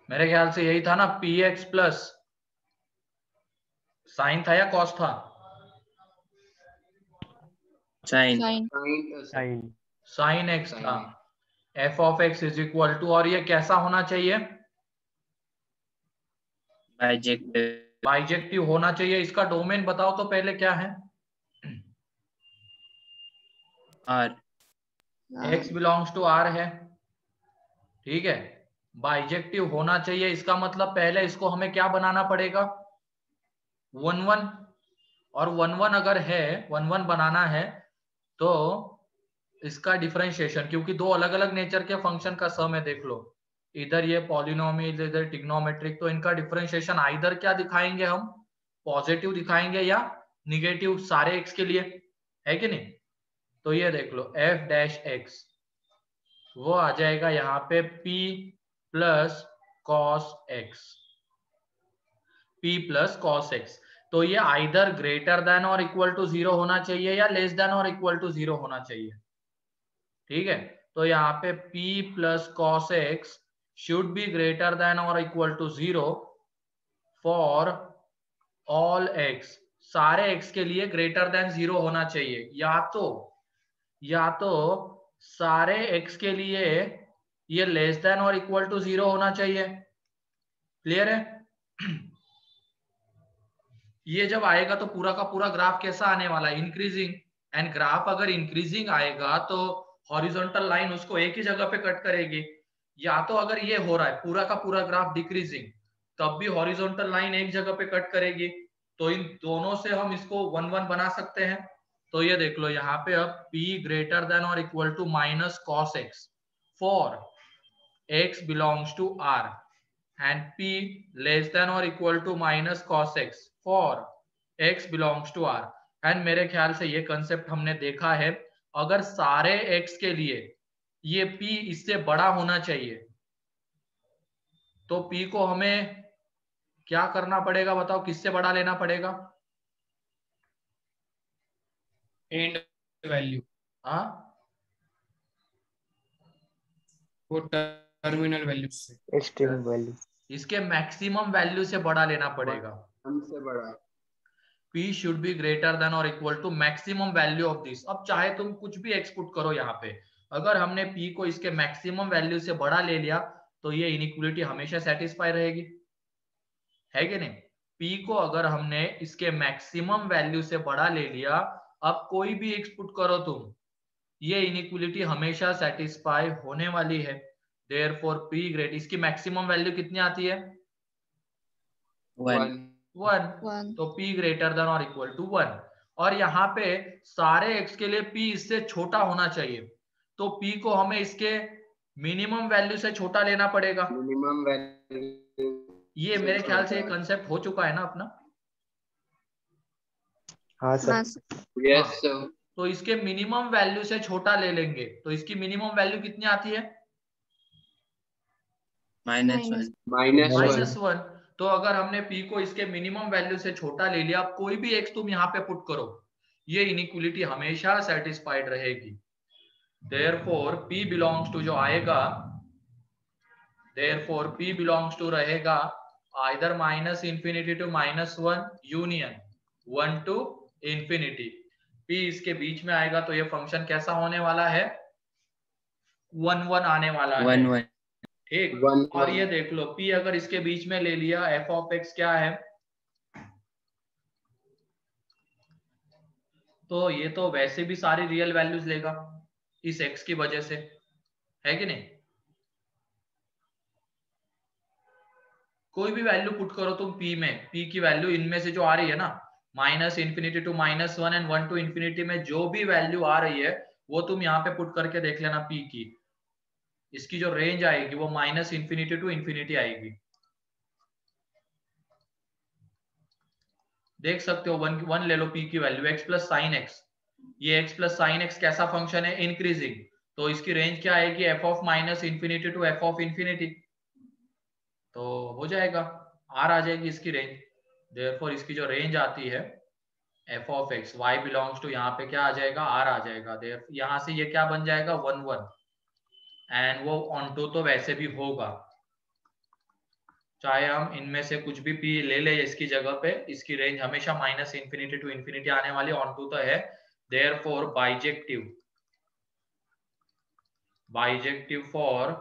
मेरे ख्याल से यही था ना, पी एक्स प्लस साइन था या कॉस था? साइन। साइन एक्स था। F of x is equal to, और ये कैसा होना चाहिए? बाइजेक्टिव होना चाहिए। इसका डोमेन बताओ तो पहले क्या है? R. X belongs to R है, ठीक है। बाइजेक्टिव होना चाहिए, इसका मतलब पहले इसको हमें क्या बनाना पड़ेगा? 1 1। और 1 1 अगर है, 1 1 बनाना है तो इसका डिफरेंशिएशन, क्योंकि दो अलग अलग नेचर के फंक्शन का सम है, देख लो, इधर ये पॉलिनोमियल इधर ट्रिग्नोमेट्रिक, तो इनका डिफरेंशिएशन आइदर क्या दिखाएंगे हम? पॉजिटिव दिखाएंगे या निगेटिव, सारे एक्स के लिए, है कि नहीं? तो ये देख लो एफ डैश एक्स वो आ जाएगा यहाँ पे p plus cos x, p plus cos x. तो ये आइदर ग्रेटर देन और इक्वल टू 0 होना चाहिए या लेस देन और इक्वल टू 0 होना चाहिए, ठीक है। तो यहाँ पे p plus cos x should be greater than और equal to 0 for all x, सारे एक्स के लिए ग्रेटर देन 0 होना चाहिए, या तो सारे एक्स के लिए ये लेस देन और इक्वल टू 0 होना चाहिए। क्लियर है? ये जब आएगा तो पूरा का पूरा ग्राफ कैसा आने वाला है? इंक्रीजिंग। एंड ग्राफ अगर इंक्रीजिंग आएगा तो हॉरिजॉन्टल लाइन उसको एक ही जगह पे कट करेगी। या तो अगर ये हो रहा है पूरा का पूरा ग्राफ डिक्रीजिंग, तब भी हॉरिजॉन्टल लाइन एक जगह पे कट करेगी। तो इन दोनों से हम इसको 1 1 बना सकते हैं। तो ये देख लो यहाँ पे अब p ग्रेटर देन और equal to minus cos x for x belongs to r and p less than or equal to minus cos x for x belongs to r। And मेरे ख्याल से ये कंसेप्ट हमने देखा है, अगर सारे x के लिए ये p इससे बड़ा होना चाहिए तो p को हमें क्या करना पड़ेगा बताओ? किससे बड़ा लेना पड़ेगा? एंड वैल्यू, हाँ, वो टर्मिनल वैल्यू से, एक्सट्रीम वैल्यू, इसके मैक्सिमम वैल्यू से बड़ा लेना पड़ेगा। हमसे बड़ा। p should be greater than or equal to maximum value of this। अब चाहे तुम कुछ भी एक्सपुट करो यहाँ पे, अगर हमने p को इसके मैक्सिमम वैल्यू से बड़ा ले लिया तो ये इनइक्वालिटी हमेशा सेटिस्फाई रहेगी, है कि नहीं? p को अगर हमने इसके मैक्सिमम वैल्यू से बड़ा ले लिया, अब कोई भी एक्सपुट करो तुम, ये इनइक्वालिटी हमेशा सेटिस्फाई होने वाली है। देयरफॉर p ग्रेट, इसकी मैक्सिमम वैल्यू कितनी आती है? 1। तो p ग्रेटर देन और इक्वल टू 1। और यहाँ पे सारे x के लिए p इससे छोटा होना चाहिए, तो p को हमें इसके मिनिमम वैल्यू से छोटा लेना पड़ेगा। मिनिमम वैल्यू, ये मेरे ख्याल से ये कंसेप्ट हो चुका है ना अपना? हाँ सर, यस सर। तो इसके मिनिमम वैल्यू से छोटा ले लेंगे तो इसकी मिनिमम वैल्यू कितनी आती है? -1। तो अगर हमने p को इसके मिनिमम वैल्यू से छोटा ले लिया, अब कोई भी x तुम यहाँ पे पुट करो, ये इनइक्वालिटी हमेशा सेटिस्फाइड रहेगी। देयरफॉर p बिलोंग्स टू जो आएगा, देयरफॉर p बिलोंग्स टू रहेगा either -∞ to -1 union 1 to infinity. p इसके बीच में आएगा तो ये फंक्शन कैसा होने वाला है? 1 1 आने वाला है, ठीक। और ये देख लो p अगर इसके बीच में ले लिया, f ऑफ x क्या है? तो ये तो वैसे भी सारी रियल वैल्यूज लेगा इस x की वजह से, है कि नहीं? कोई भी वैल्यू पुट करो तुम p में, p की वैल्यू इनमें से जो आ रही है ना, -∞ to -1 एंड 1 to इंफिनिटी में जो भी वैल्यू आ रही है वो तुम यहाँ पे पुट करके देख लेना p की। इसकी जो रेंज आएगी वो -∞ to इंफिनिटी आएगी। देख सकते हो 1 ले लो p की value, x plus sine x, ये x प्लस साइन एक्स कैसा फंक्शन है? इंक्रीजिंग। तो इसकी रेंज क्या आएगी? f of -∞ to f of infinity. तो हो जाएगा r आ जाएगी इसकी रेंज। देयरफॉर इसकी जो रेंज आती है f of x, y belongs to यहाँ पे क्या आ जाएगा? r आ जाएगा। देयरफॉर यहाँ से ये क्या बन जाएगा? 1 1। एंड वो ऑन टू तो वैसे भी होगा, चाहे हम इनमें से कुछ भी p ले ले इसकी जगह पे, इसकी रेंज हमेशा माइनस इन्फिनिटी टू इन्फिनिटी आने वाली, ऑन टू तो है। Therefore bijective for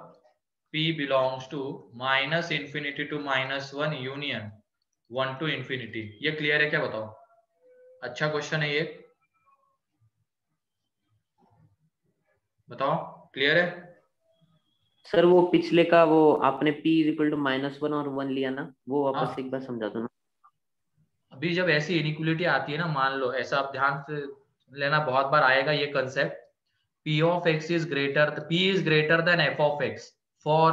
p belongs to minus infinity to -1 union 1 to infinity. ये क्लियर है क्या, बताओ? अच्छा क्वेश्चन है ये, बताओ क्लियर है? सर वो पिछले का वो आपने p इक्वल टू -1 और 1 लिया ना, वो वापस हाँ। एक बार समझा दो ना। अभी जब ऐसी इनिक्वलिटी आती है ना, मान लो ऐसा, आप ध्यान से लेना, बहुत बार आएगा ये concept, p of x is greater, p is greater than f of x for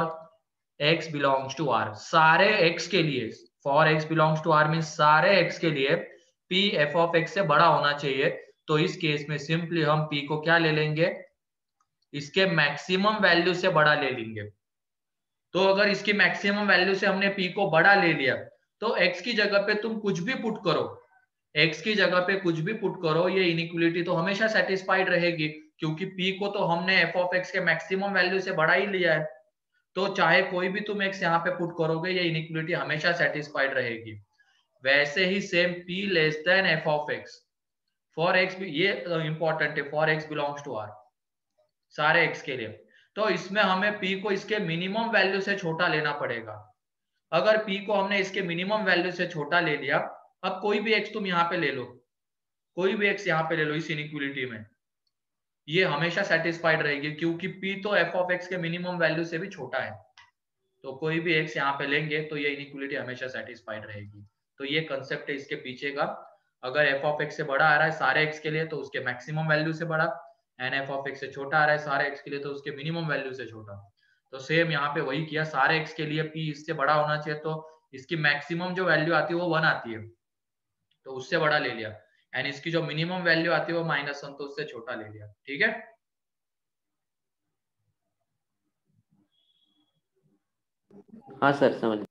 x belongs to r। सारे x के लिए, for x belongs to r means सारे x के लिए p f of x से बड़ा होना चाहिए। तो इस केस में सिंपली हम p को क्या ले लेंगे, इसके मैक्सिमम वैल्यू से बड़ा ले लेंगे। तो अगर इसकी मैक्सिमम वैल्यू से हमने p को बड़ा ले लिया, तो x की जगह पे तुम कुछ भी पुट करो, x की जगह पे कुछ भी पुट करो, ये इनिक्वलिटी तो हमेशा सेटिस्फाइड रहेगी, क्योंकि p को तो हमने f ऑफ x के मैक्सिमम वैल्यू से बड़ा ही लिया है। तो चाहे कोई भी तुम x यहाँ पे पुट करोगे, ये इनिक्वलिटी हमेशा सेटिस्फाइड रहेगी। वैसे ही same p less than f of x for x, ये इंपॉर्टेंट है, for x belongs to r, सारे x के लिए। तो इसमें हमें p को इसके मिनिमम वैल्यू से छोटा लेना पड़ेगा। अगर p को हमने इसके मिनिमम वैल्यू से छोटा ले लिया, अब कोई भी x तुम यहाँ पे ले लो, कोई भी x यहाँ पे ले लो इस इनिक्वलिटी में, ये हमेशा सेटिस्फाइड रहेगी, क्योंकि p तो f ऑफ x के मिनिमम वैल्यू से भी छोटा है। तो कोई भी x यहाँ पे लेंगे तो ये इनिक्वलिटी हमेशा सेटिस्फाइड रहेगी। तो ये कंसेप्ट है इसके पीछे का। अगर f ऑफ x से बड़ा आ रहा है सारे x के लिए तो उसके मैक्सिमम वैल्यू से बड़ा, एंड f ऑफ x से छोटा आ रहा है सारे x के लिए तो उसके मिनिमम वैल्यू से छोटा। तो सेम यहाँ पे वही किया, सारे x के लिए p इससे बड़ा होना चाहिए, तो इसकी मैक्सिमम जो वैल्यू आती है वो 1 आती है, तो उससे बड़ा ले लिया, एंड इसकी जो मिनिमम वैल्यू आती है वो -1, तो उससे छोटा ले लिया। ठीक है, हाँ सर समझ।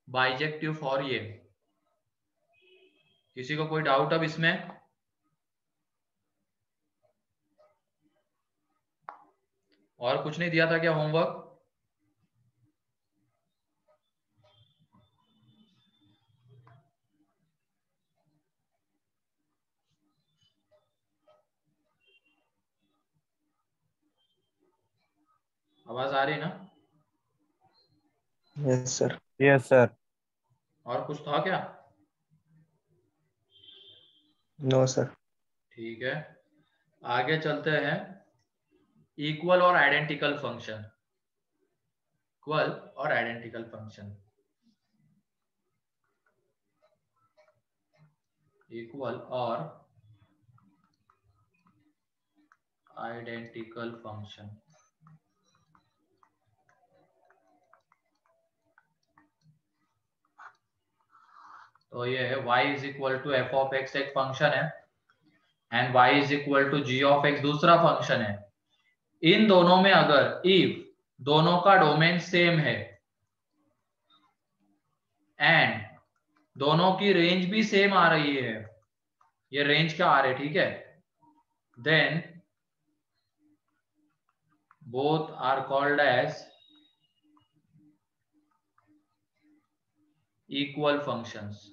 बाइजेक्टिव फॉर ये, किसी को कोई डाउट अब इसमें? और कुछ नहीं दिया था क्या होमवर्क? आवाज आ रही ना? Yes sir. Yes sir. और कुछ था क्या? No sir. ठीक है, आगे चलते हैं। इक्वल और आइडेंटिकल फंक्शन, इक्वल और आइडेंटिकल फंक्शन, इक्वल और आइडेंटिकल फंक्शन। तो ये है y is equal to f of x एक फंक्शन है, and y is equal to g of x दूसरा फंक्शन है। इन दोनों में अगर इफ दोनों का डोमेन सेम है एंड दोनों की रेंज भी सेम आ रही है, ये रेंज क्या आ रही है, ठीक है, then both are called as equal functions.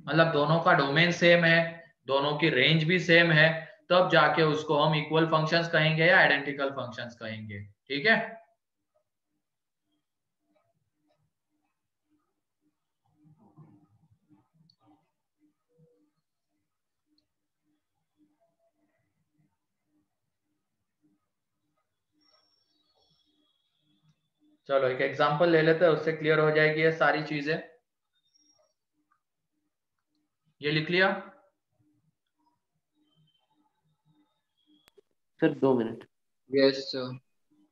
मतलब दोनों का डोमेन सेम है, दोनों की रेंज भी सेम है, तब जाके उसको हम इक्वल फंक्शंस कहेंगे या आइडेंटिकल फंक्शंस कहेंगे। ठीक है, चलो एक एग्जांपल ले लेते हैं, उससे क्लियर हो जाएगी ये सारी चीजें। ये लिख लिया सर 2 मिनट। Yes sir.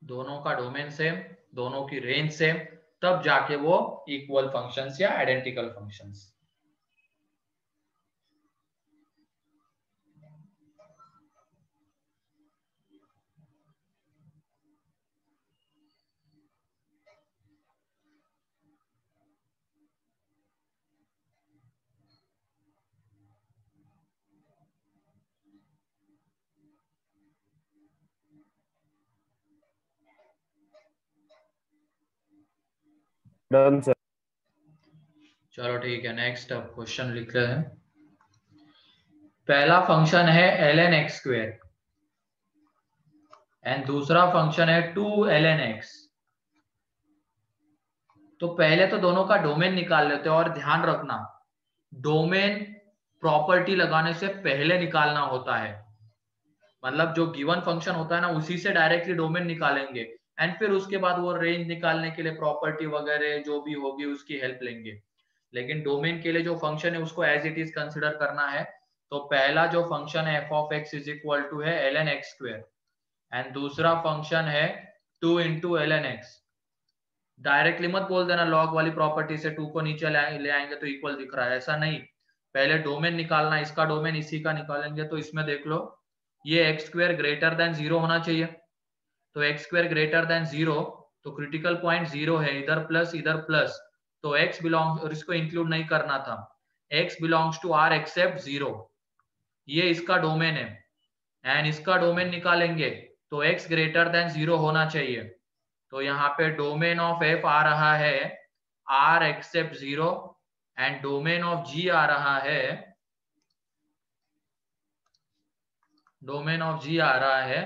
दोनों का डोमेन सेम, दोनों की रेंज सेम, तब जाके वो इक्वल फंक्शंस या आइडेंटिकल फंक्शंस। Done sir. चलो ठीक है, नेक्स्ट अब क्वेश्चन लिख रहे हैं। पहला फंक्शन है ln x स्क्वेयर एंड दूसरा फंक्शन है 2ln x। तो पहले तो दोनों का डोमेन निकाल लेते हैं, और ध्यान रखना डोमेन प्रॉपर्टी लगाने से पहले निकालना होता है। मतलब जो गिवन फंक्शन होता है ना, उसी से डायरेक्टली डोमेन निकालेंगे एंड फिर उसके बाद वो रेंज निकालने के लिए प्रॉपर्टी वगैरह जो भी होगी उसकी हेल्प लेंगे। लेकिन डोमेन के लिए जो फंक्शन है उसको एज इट इज कंसिडर करना है। तो पहला जो फंक्शन है f of x is equal to है ln x स्क्वेयर एंड दूसरा फंक्शन है 2 इंटू ln x। डायरेक्टली मत बोल देना लॉग वाली प्रॉपर्टी से 2 को नीचे ले आएंगे तो इक्वल दिख रहा है, ऐसा नहीं। पहले डोमेन निकालना, इसका डोमेन इसी का निकालेंगे। तो इसमें देख लो ये एक्स स्क्वेयर ग्रेटर देन 0 होना चाहिए। तो एक्स स्क्वेयर ग्रेटर देन 0, तो क्रिटिकल पॉइंट 0 है, इधर प्लस, तो x बिलोंग, और इसको इंक्लूड नहीं करना था, x belongs to r except 0, ये इसका डोमेन है। एंड इसका डोमेन निकालेंगे तो x ग्रेटर देन 0 होना चाहिए। तो यहाँ पे डोमेन ऑफ f आ रहा है r except 0 and domain of g आ रहा है, डोमेन ऑफ g आ रहा है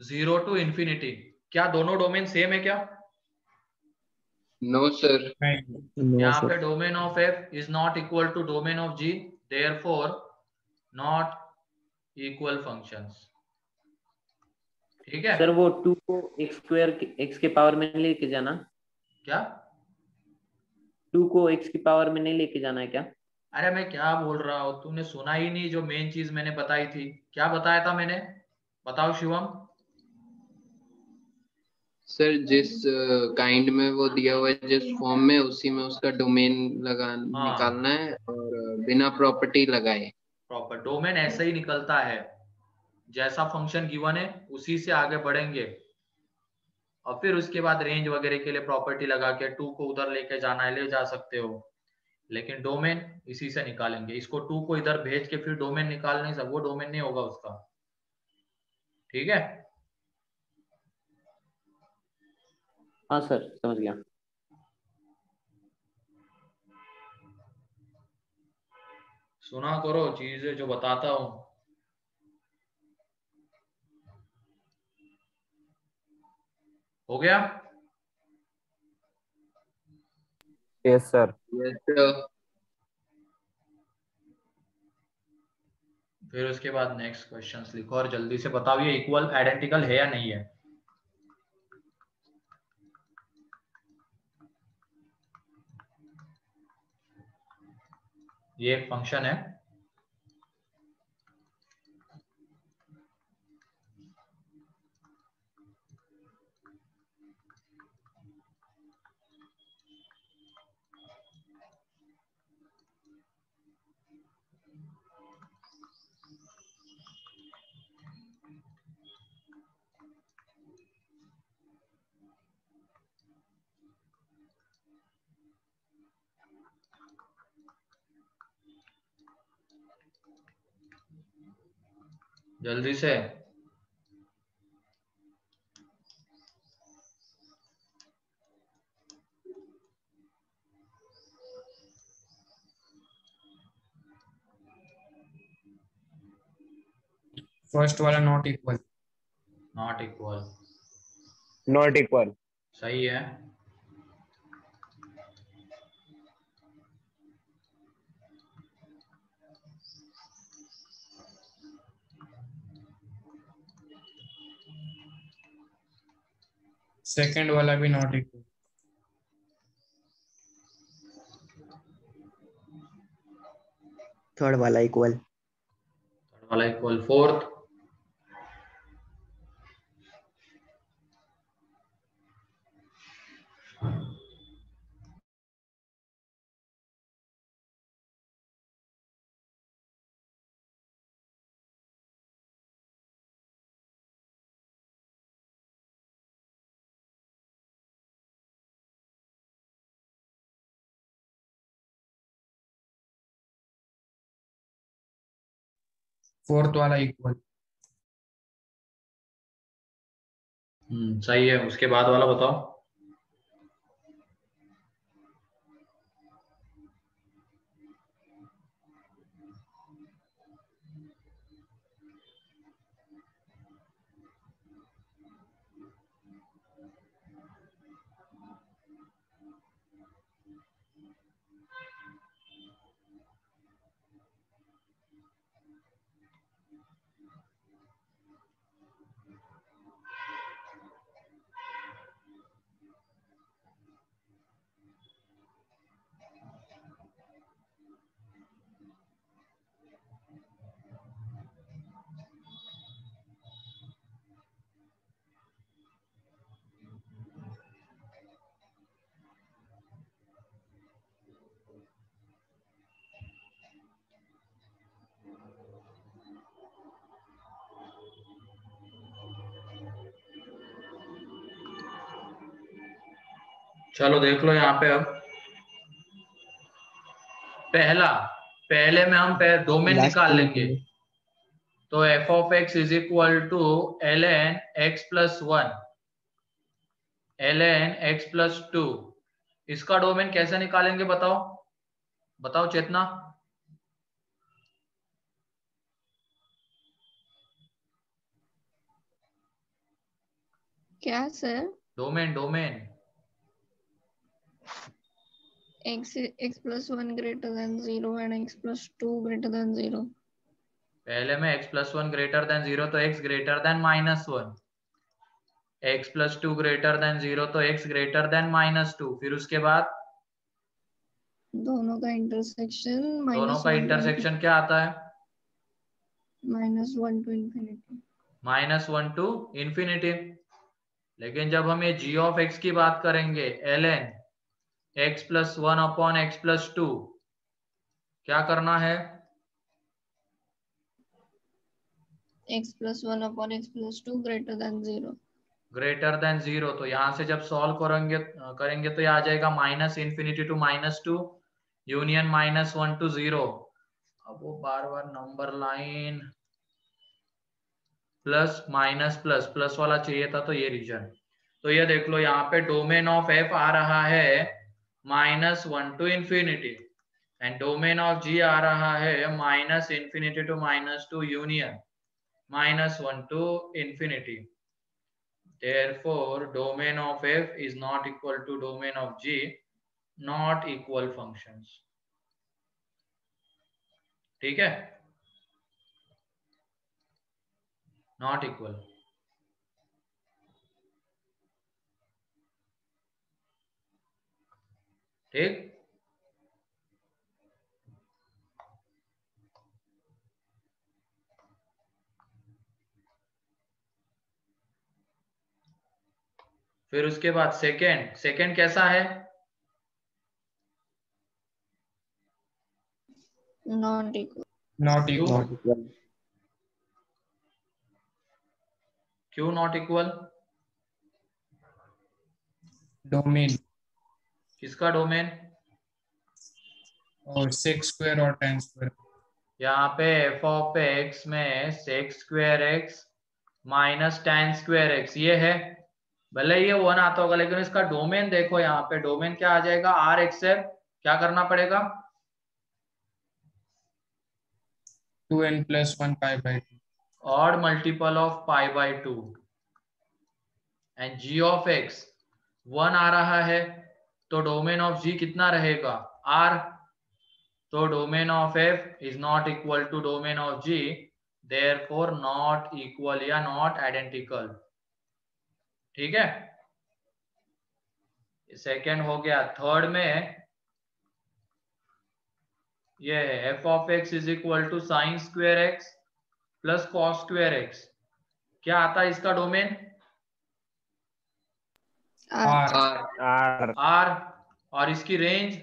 0 टू इंफिनिटी। क्या दोनों डोमेन सेम है क्या? No sir. नहीं। यहाँ पे domain of f is not equal to domain of g, therefore not equal functions. ठीक है सर वो 2 को x स्क्वायर x के पावर में लेके जाना, क्या? 2 को x की पावर में नहीं लेके जाना है क्या? अरे मैं क्या बोल रहा हूँ, तूने सुना ही नहीं जो मेन चीज मैंने बताई थी। क्या बताया था मैंने, बताओ शिवम। सर जिस काइंड में वो दिया हुआ है, जिस फॉर्म में, उसी में उसका डोमेन निकालना है और बिना प्रॉपर्टी लगाए। प्रॉपर डोमेन ऐसे ही निकलता है, जैसा फंक्शन गिवन है उसी से आगे बढ़ेंगे और फिर उसके बाद रेंज वगैरह के लिए प्रॉपर्टी लगा के 2 को उधर लेके जाना है ले जा सकते हो, लेकिन डोमेन इसी से निकालेंगे। इसको 2 को इधर भेज के फिर डोमेन निकाल नहीं सकते, वो डोमेन नहीं होगा उसका। ठीक है, हाँ सर समझ गया। सुना करो चीजें जो बताता हूँ। हो गया? Yes sir. Yes sir. फिर उसके बाद नेक्स्ट क्वेश्चंस लिखो और जल्दी से बताओ ये इक्वल आइडेंटिकल है या नहीं है। ये एक फंक्शन है, जल्दी से। फर्स्ट वाला not equal. Not equal not equal. सही है। सेकंड वाला भी नॉट इक्वल। थर्ड वाला इक्वल। थर्ड वाला इक्वल। फोर्थ फोर्थ वाला इक्वल। सही है। उसके बाद वाला बताओ। चलो देख लो यहाँ पे। अब पहले में हम डोमेन निकाल लेंगे। तो f of x is equal to l n x plus 1 ln x plus 2। इसका डोमेन कैसे निकालेंगे बताओ, बताओ चेतना। क्या sir? Domain x plus 1 greater than 0 and x plus 2 greater than 0। पहले में x प्लस 1 ग्रेटर देन 0 तो x greater than -1, x plus 2 greater than 0 तो x ग्रेटर देन -2। फिर उसके बाद दोनों का इंटरसेक्शन क्या आता है? -1 to infinity। -1 to infinity। लेकिन जब हम ये g ऑफ x की बात करेंगे ln x plus 1 upon x plus 2, क्या करना है? x plus 1 upon x plus 2 greater than 0। Greater than 0। तो यहां से जब सॉल्व करेंगे तो ये आ जाएगा -∞ टू -2 यूनियन -1 टू 0। अब वो बार बार number line plus minus plus वाला चाहिए था, तो ये रीजन। तो ये देख लो यहाँ पे डोमेन ऑफ एफ आ रहा है -1 to infinity and domain of g आ रहा है -∞ to -2 union -1 to infinity। Therefore, domain of f is not equal to domain of g, not equal functions। ठीक है, not equal। ठीक, फिर उसके बाद सेकंड कैसा है? Not equal. क्यों नॉट इक्वल? डोमेन किसका डोमेन? और sec square और tan square। यहाँ पे एफ ऑफ एक्स में sec square x minus tan square x ये है। भले ये 1 आता होगा, लेकिन इसका डोमेन देखो, यहाँ पे डोमेन क्या आ जाएगा? आर एक्सेप्ट क्या करना पड़ेगा? 2n plus 1 pi by 2। Odd multiple of π/2 and g of x 1 आ रहा है, तो डोमेन ऑफ g कितना रहेगा? r। तो domain of f is not equal to domain of g, therefore not equal या नॉट आइडेंटिकल। ठीक है, सेकेंड हो गया। थर्ड में ये है f of x is equal to sine square x plus cos square x. क्या आता है इसका डोमेन? r r। और इसकी रेंज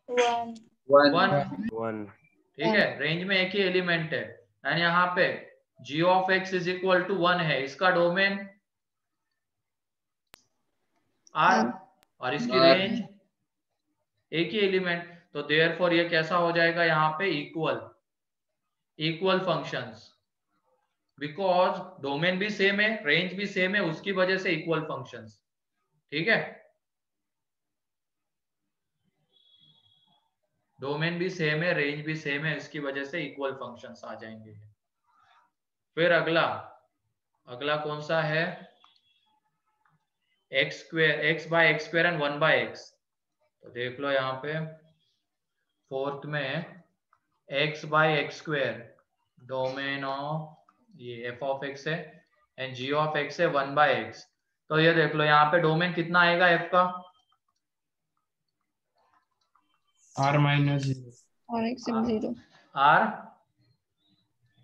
1। ठीक है, रेंज में एक ही एलिमेंट है, यानी यहाँ पे g of x is equal to 1 है, इसका डोमेन r और इसकी रेंज एक ही एलिमेंट। तो देयरफॉर ये कैसा हो जाएगा यहाँ पे? इक्वल फंक्शंस, बिकॉज डोमेन भी सेम है, रेंज भी सेम है, उसकी वजह से इक्वल फंक्शंस। ठीक है, डोमेन भी सेम है, रेंज भी सेम है, इसकी वजह से इक्वल फंक्शंस आ जाएंगे। फिर अगला कौन सा है, x square, x by x square and 1 by x. तो देख लो यहाँ पे फोर्थ में x by x square domain of ये एफ ऑफ एक्स है एंड जी ऑफ एक्स है 1 बाय एक्स। तो ये देख लो यहाँ पे डोमेन कितना आएगा एफ का, r minus 0. और except 0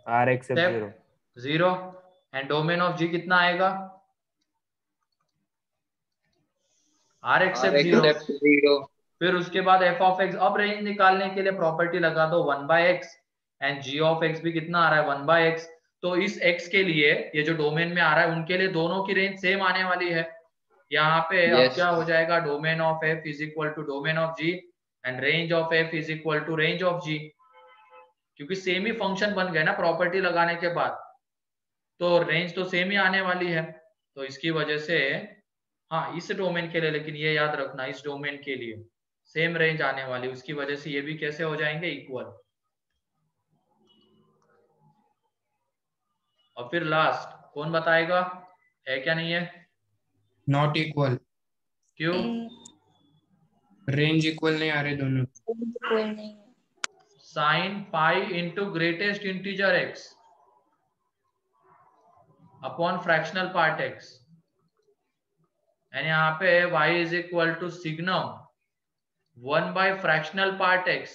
R except 0 0 and domain of g कितना आएगा, R एक्सेप्ट 0। फिर उसके बाद f ऑफ x, अब रेंज निकालने के लिए प्रॉपर्टी लगा दो 1 by x and g of x भी कितना आ रहा है 1 बाय एक्स। तो इस x के लिए ये जो डोमेन में आ रहा है उनके लिए दोनों की रेंज सेम आने वाली है। यहाँ पे अब क्या हो जाएगा, domain of f is equal to domain of g and range of f is equal to range of g, क्योंकि सेम ही फंक्शन बन गए ना प्रॉपर्टी लगाने के बाद, तो रेंज तो सेम ही आने वाली है। तो इसकी वजह से हाँ इस डोमेन के लिए, लेकिन ये याद रखना इस डोमेन के लिए सेम रेंज आने वाली, उसकी वजह से ये भी कैसे हो जाएंगे इक्वल। और फिर लास्ट कौन बताएगा, है क्या नहीं है, नॉट इक्वल, क्यों, रेंज इक्वल नहीं आ रहे दोनों। कोई नहीं है। Sine pi into greatest integer x upon fractional part x, and यहाँ पे y is equal to signum 1 by fractional part x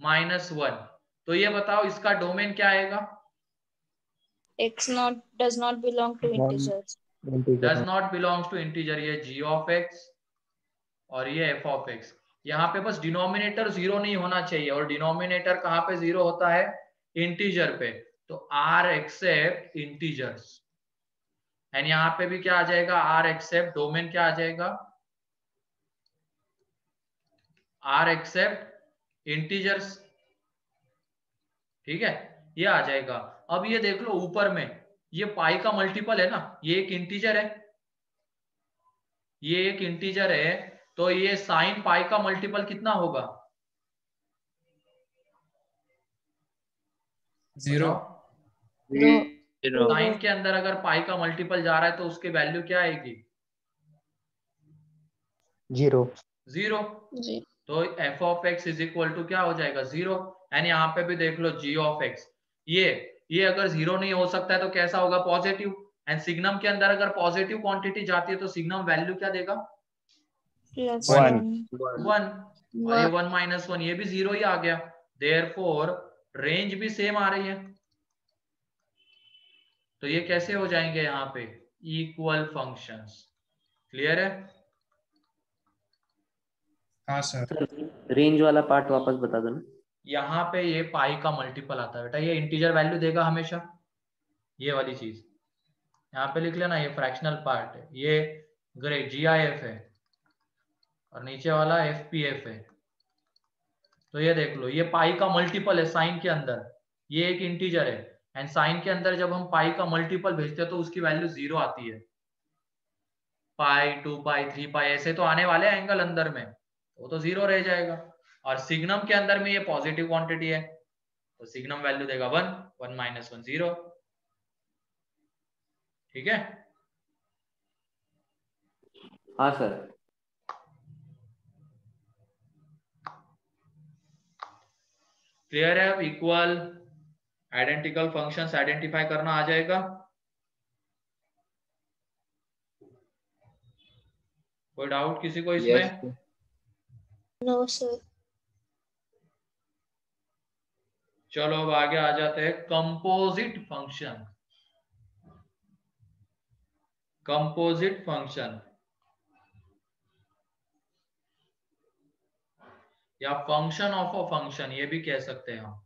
minus 1। तो ये बताओ इसका डोमेन क्या आएगा, x not does not belong to integers. Does not belongs to integer, ये g of x और ये f ऑफ x। यहाँ पे बस डिनोमिनेटर 0 नहीं होना चाहिए, और डिनोमिनेटर कहाँ पे 0 होता है, इंटीजर पे। तो r एक्सेप्ट इंटीजर्स, एंड यहाँ पे भी क्या आ जाएगा, r एक्सेप्ट डोमेन क्या आ जाएगा, r एक्सेप्ट इंटीजर्स, ठीक है ये आ जाएगा। अब ये देख लो ऊपर में ये पाई का मल्टीपल है ना, ये एक इंटीजर है, ये एक इंटीजर है, तो ये साइन पाई का मल्टीपल कितना होगा, 0 साइन के अंदर अगर पाई का मल्टीपल जा रहा है तो उसकी वैल्यू क्या आएगी, 0 जी तो f of x is equal to क्या हो जाएगा 0। एंड यहाँ पे भी देख लो g ऑफ x, ये अगर 0 नहीं हो सकता है तो कैसा होगा, पॉजिटिव। एंड सिग्नम के अंदर अगर पॉजिटिव क्वांटिटी जाती है तो सिग्नम वैल्यू क्या देगा, Plus 1 1, और ये 1 माइनस 1 ये भी 0 ही आ गया, देयरफॉर रेंज भी सेम आ रही है। तो ये कैसे हो जाएंगे यहाँ पे इक्वल फंक्शंस, क्लियर है। हाँ सर। रेंज वाला पार्ट वापस बता दो ना। यहाँ पे ये पाई का मल्टीपल आता है बेटा, ये इंटीजर वैल्यू देगा हमेशा, ये वाली चीज यहाँ पे लिख लेना, ये फ्रैक्शनल पार्ट है, ये ग्रेड GIF है और नीचे वाला FPF है। तो ये देख लो ये पाई का मल्टीपल है साइन के अंदर, ये एक इंटीजर है, एंड साइन के अंदर जब हम पाई का मल्टीपल भेजते हैं तो उसकी वैल्यू 0 आती है, पाई 2 पाई 3 पाई ऐसे तो आने वाले एंगल अंदर में, वो तो 0 रह जाएगा। और सिग्नम के अंदर में ये पॉजिटिव क्वांटिटी है तो सिग्नम वैल्यू देगा 1 माइनस 1 0, ठीक है। हाँ सर। क्लियर है, अब इक्वल आइडेंटिकल फंक्शंस आइडेंटिफाई करना आ जाएगा। कोई डाउट किसी को इसमें? Yes. No, sir. चलो अब आगे आ जाते हैं कंपोजिट फंक्शन। कंपोजिट फंक्शन या फंक्शन ऑफ अ फंक्शन ये भी कह सकते हैं हम।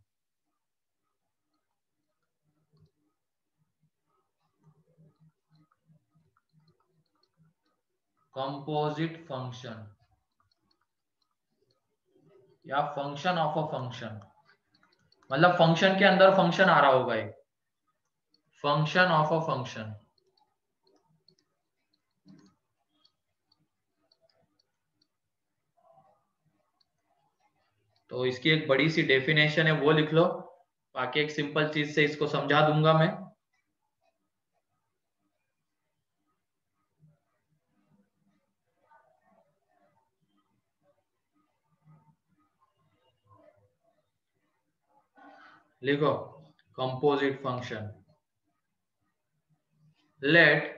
कंपोजिट फंक्शन या फंक्शन ऑफ अ फंक्शन, मतलब फंक्शन के अंदर फंक्शन आ रहा होगा एक, फंक्शन ऑफ अ फंक्शन। तो इसकी एक बड़ी सी डेफिनेशन है, वो लिख लो, बाकी एक सिंपल चीज से इसको समझा दूंगा मैं। लिखो composite function, let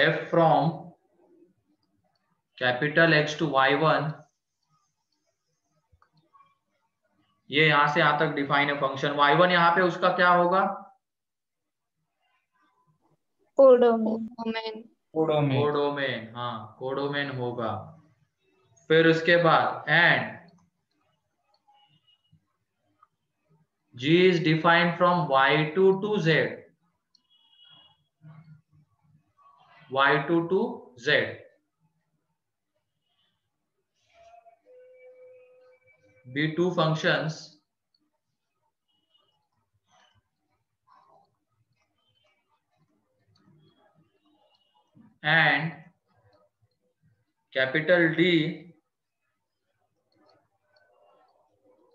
f from capital X to y1, ये यहां से यहां तक डिफाइन है फंक्शन। y1 यहाँ पे उसका क्या होगा? कोडोमेन। कोडोमेन, हाँ कोडोमेन होगा। फिर उसके बाद and G is defined from y2 to z, y2 to z, be two functions and capital D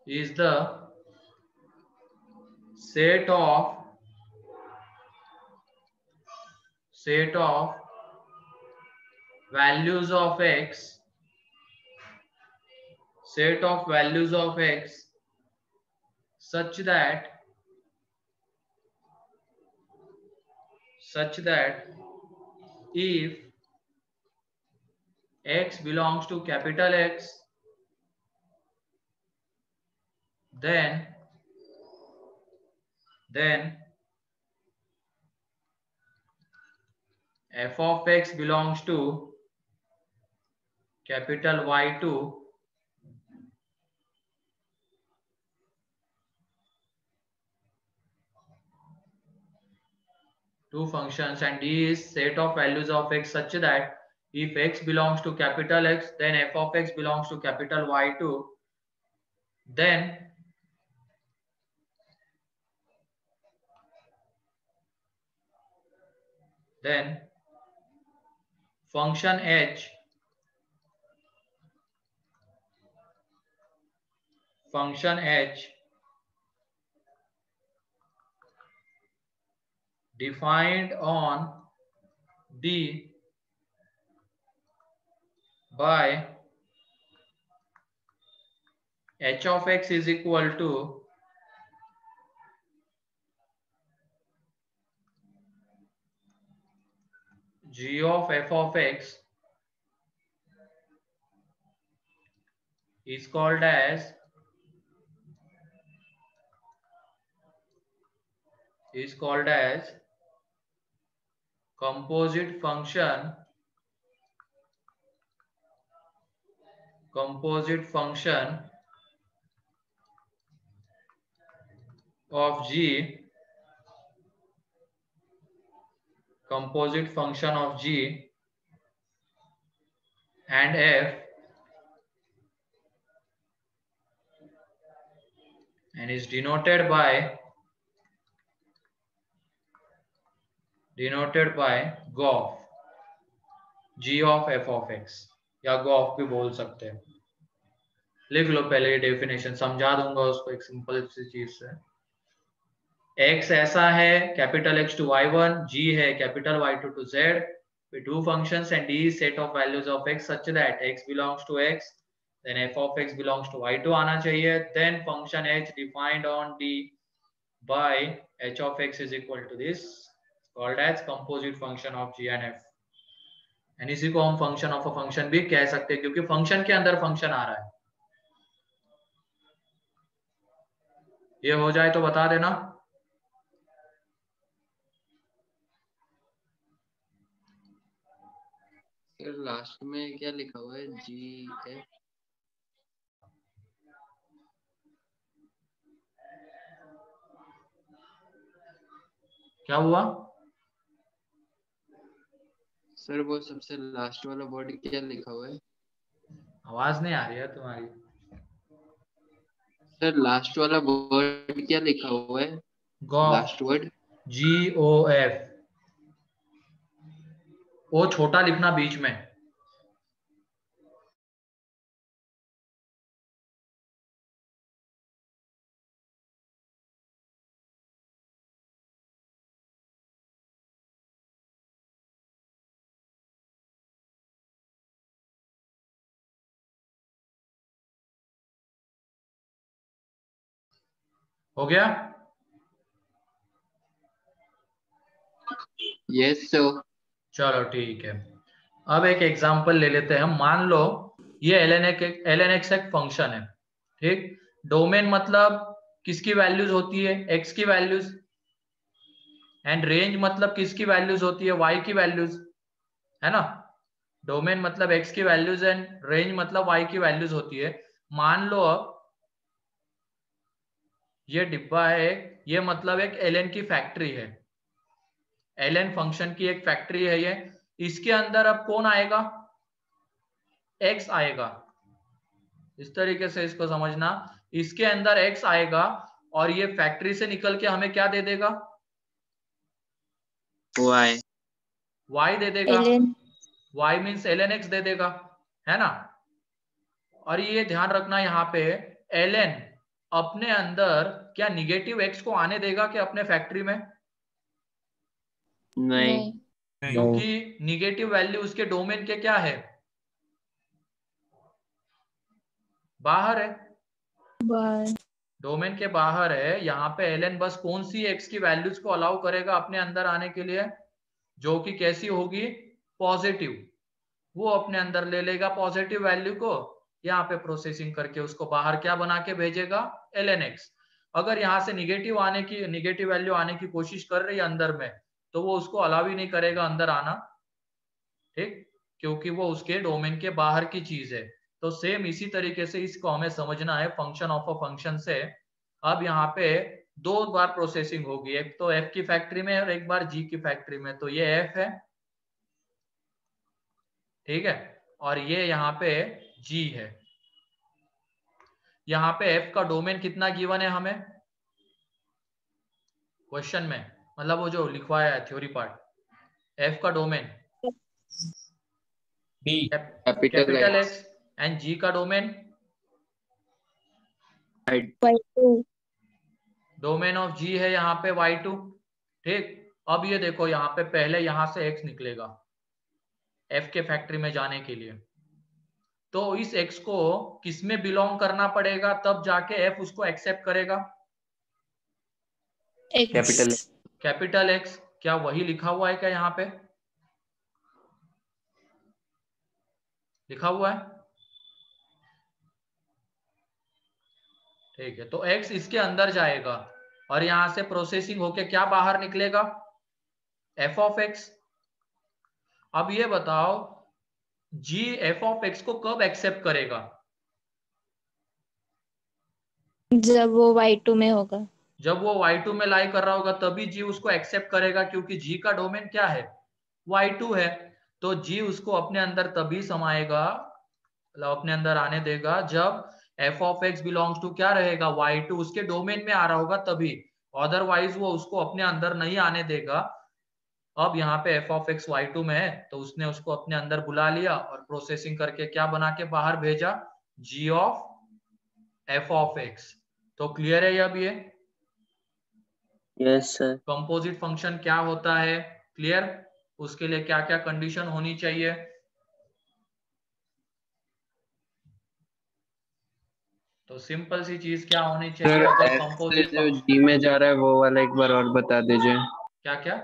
is the set of values of x, set of values of x such that if x belongs to capital X, then f of x belongs to capital Y2, two functions, and D is set of values of x such that if x belongs to capital X, then f of x belongs to capital Y2, then function h defined on D by h of x is equal to g of f of x is called as composite function of G, and F, and is denoted by GOF, G of f of x, या GOF भी बोल सकते हैं। लिख लो पहले ये definition, समझा दूंगा उसको एक सिंपल सी चीज से। x ऐसा है capital X to y1, G है capital Y2 to z, with two functions and D is set of values of x such that x belongs to x, then f of x belongs to y2 आना चाहिए, then function h defined on D by h of x is equal to this, called as composite function of G and F, and इसी को हम function of a function भी कह सकते हैं क्योंकि function के अंदर function आ रहा है। ये हो जाए तो बता देना। लास्ट में क्या लिखा हुआ है? जी एफ, क्या हुआ सर? वो सबसे लास्ट वाला वर्ड क्या लिखा हुआ है? आवाज नहीं आ रही है तुम्हारी। सर लास्ट वाला वर्ड क्या लिखा हुआ है? लास्ट वर्ड GOF, ओ छोटा लिखना बीच में। हो गया? Yes sir. चलो ठीक है। अब एक एग्जांपल ले लेते हैं हम। मान लो ये ln x एक फंक्शन है, ठीक। डोमेन मतलब किसकी वैल्यूज होती है? x की वैल्यूज। एंड रेंज मतलब किसकी वैल्यूज होती है? y की वैल्यूज, है ना। डोमेन मतलब x की वैल्यूज एंड रेंज मतलब y की वैल्यूज होती है। मान लो अब ये डिब्बा है, ये मतलब एक ln की फैक्ट्री है, ln फंक्शन की एक फैक्ट्री है ये। इसके अंदर अब कौन आएगा? x आएगा। इस तरीके से इसको समझना, इसके अंदर x आएगा और ये फैक्ट्री से निकल के हमें क्या दे देगा? y दे देगा। ln y means ln x दे देगा, है ना। और ये ध्यान रखना यहाँ पे ln अपने अंदर क्या निगेटिव x को आने देगा कि अपने फैक्ट्री में? नहीं। क्योंकि निगेटिव वैल्यू उसके डोमेन के क्या है? बाहर है, बार डोमेन के बाहर है। यहाँ पे ln बस कौन सी x की वैल्यूज को अलाउ करेगा अपने अंदर आने के लिए? जो कि कैसी होगी? पॉजिटिव। वो अपने अंदर ले लेगा पॉजिटिव वैल्यू को, यहाँ पे प्रोसेसिंग करके उसको बाहर क्या बना के भेजेगा? ln x। अगर यहाँ से निगेटिव वैल्यू आने की कोशिश कर रही है अंदर में, तो वो उसको अलाउ ही नहीं करेगा अंदर आना, ठीक, क्योंकि वो उसके डोमेन के बाहर की चीज है। तो सेम इसी तरीके से इसको हमें समझना है फंक्शन ऑफ अ फंक्शन से। अब यहाँ पे दो बार प्रोसेसिंग होगी, एक तो f की फैक्ट्री में और एक बार g की फैक्ट्री में। तो ये f है, ठीक है, और ये यहाँ पे g है। यहाँ पे f का डोमेन कितना गिवन है हमें क्वेश्चन में, मतलब वो जो लिखवाया है थ्योरी पार्ट? f का domain capital x and g का domain y2 domain of g है यहाँ पे y2, ठीक। अब ये देखो यहाँ पे पहले यहाँ से x निकलेगा f के फैक्ट्री में जाने के लिए, तो इस x को किस में बिलोंग करना पड़ेगा तब जाके f उसको एक्सेप्ट करेगा? x capital x। क्या वही लिखा हुआ है क्या यहाँ पे? लिखा हुआ है, ठीक है। तो x इसके अंदर जाएगा और यहां से प्रोसेसिंग होके क्या बाहर निकलेगा? f of x। अब ये बताओ g f ऑफ x को कब एक्सेप्ट करेगा? जब वो y2 में होगा। जब वो y2 में लाई कर रहा होगा तभी g उसको एक्सेप्ट करेगा, क्योंकि g का डोमेन क्या है? y2 है। तो g उसको अपने अंदर तभी समाएगा, मतलब अपने अंदर आने देगा, जब f of x belongs to क्या रहेगा? y2 उसके डोमेन में आ रहा होगा तभी। अदरवाइज वो उसको अपने अंदर नहीं आने देगा। अब यहाँ पे f ऑफ x y2 में है तो उसने उसको अपने अंदर बुला लिया और प्रोसेसिंग करके क्या बना के बाहर भेजा? g of f of x। तो क्लियर है अब ये यस सर। कंपोजिट फंक्शन क्या होता है? क्लियर? उसके लिए क्या क्या कंडीशन होनी चाहिए? तो सिंपल सी चीज क्या होनी चाहिए सर अगर f से कंपोजिट जो फंक्शन? g में जा रहा है वो वाला एक बार और बता दीजिए। क्या क्या?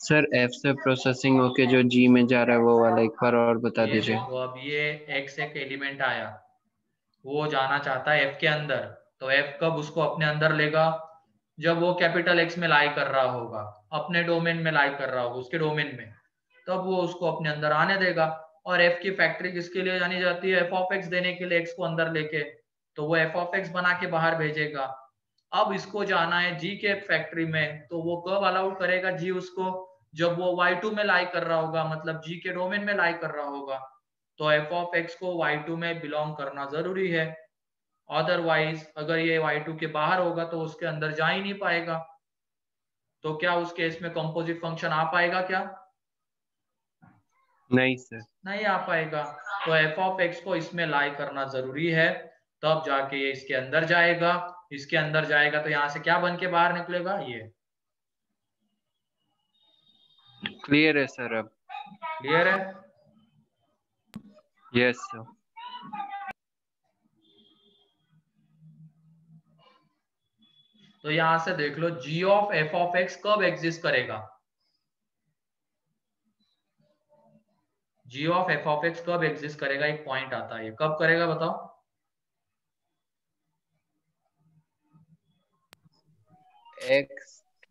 सर f से प्रोसेसिंग होके जो g में जा रहा है वो वाला एक बार और बता ये दीजिए। देखो, अब ये x एक एलिमेंट आया, वो जाना चाहता है f के अंदर, तो f कब उसको अपने अंदर लेगा? जब वो कैपिटल x में लाई कर रहा होगा, अपने डोमेन में लाई कर रहा होगा, उसके डोमेन में, तब वो उसको अपने अंदर आने देगा। और f की फैक्ट्री किसके लिए जानी जाती है? f ऑफ x देने के लिए x को अंदर लेके, तो वो f ऑफ x बना के बाहर भेजेगा। अब इसको जाना है g के फैक्ट्री में, तो वो कब अलाउ करेगा g उसको? जब वो y2 में लाई कर रहा होगा, मतलब g के डोमेन में लाई कर रहा होगा। तो f ऑफ x को y2 में बिलोंग करना जरूरी है, अदरवाइज अगर ये y2 के बाहर होगा तो उसके अंदर जा ही नहीं पाएगा। तो क्या उस केस में कंपोजिट फंक्शन आ पाएगा क्या? नहीं सर। नहीं आ पाएगा। तो f ऑफ x को इसमें लाई करना जरूरी है, तब जाके ये इसके अंदर जाएगा। इसके अंदर जाएगा तो यहाँ से क्या बन के बाहर निकलेगा? ये। क्लियर है सर अब? क्लियर है? Yes sir. तो यहां से देख लो g of f of x कब एग्जिस्ट करेगा, g of f of x कब एग्जिस्ट करेगा, एक पॉइंट आता है, कब करेगा बताओ। x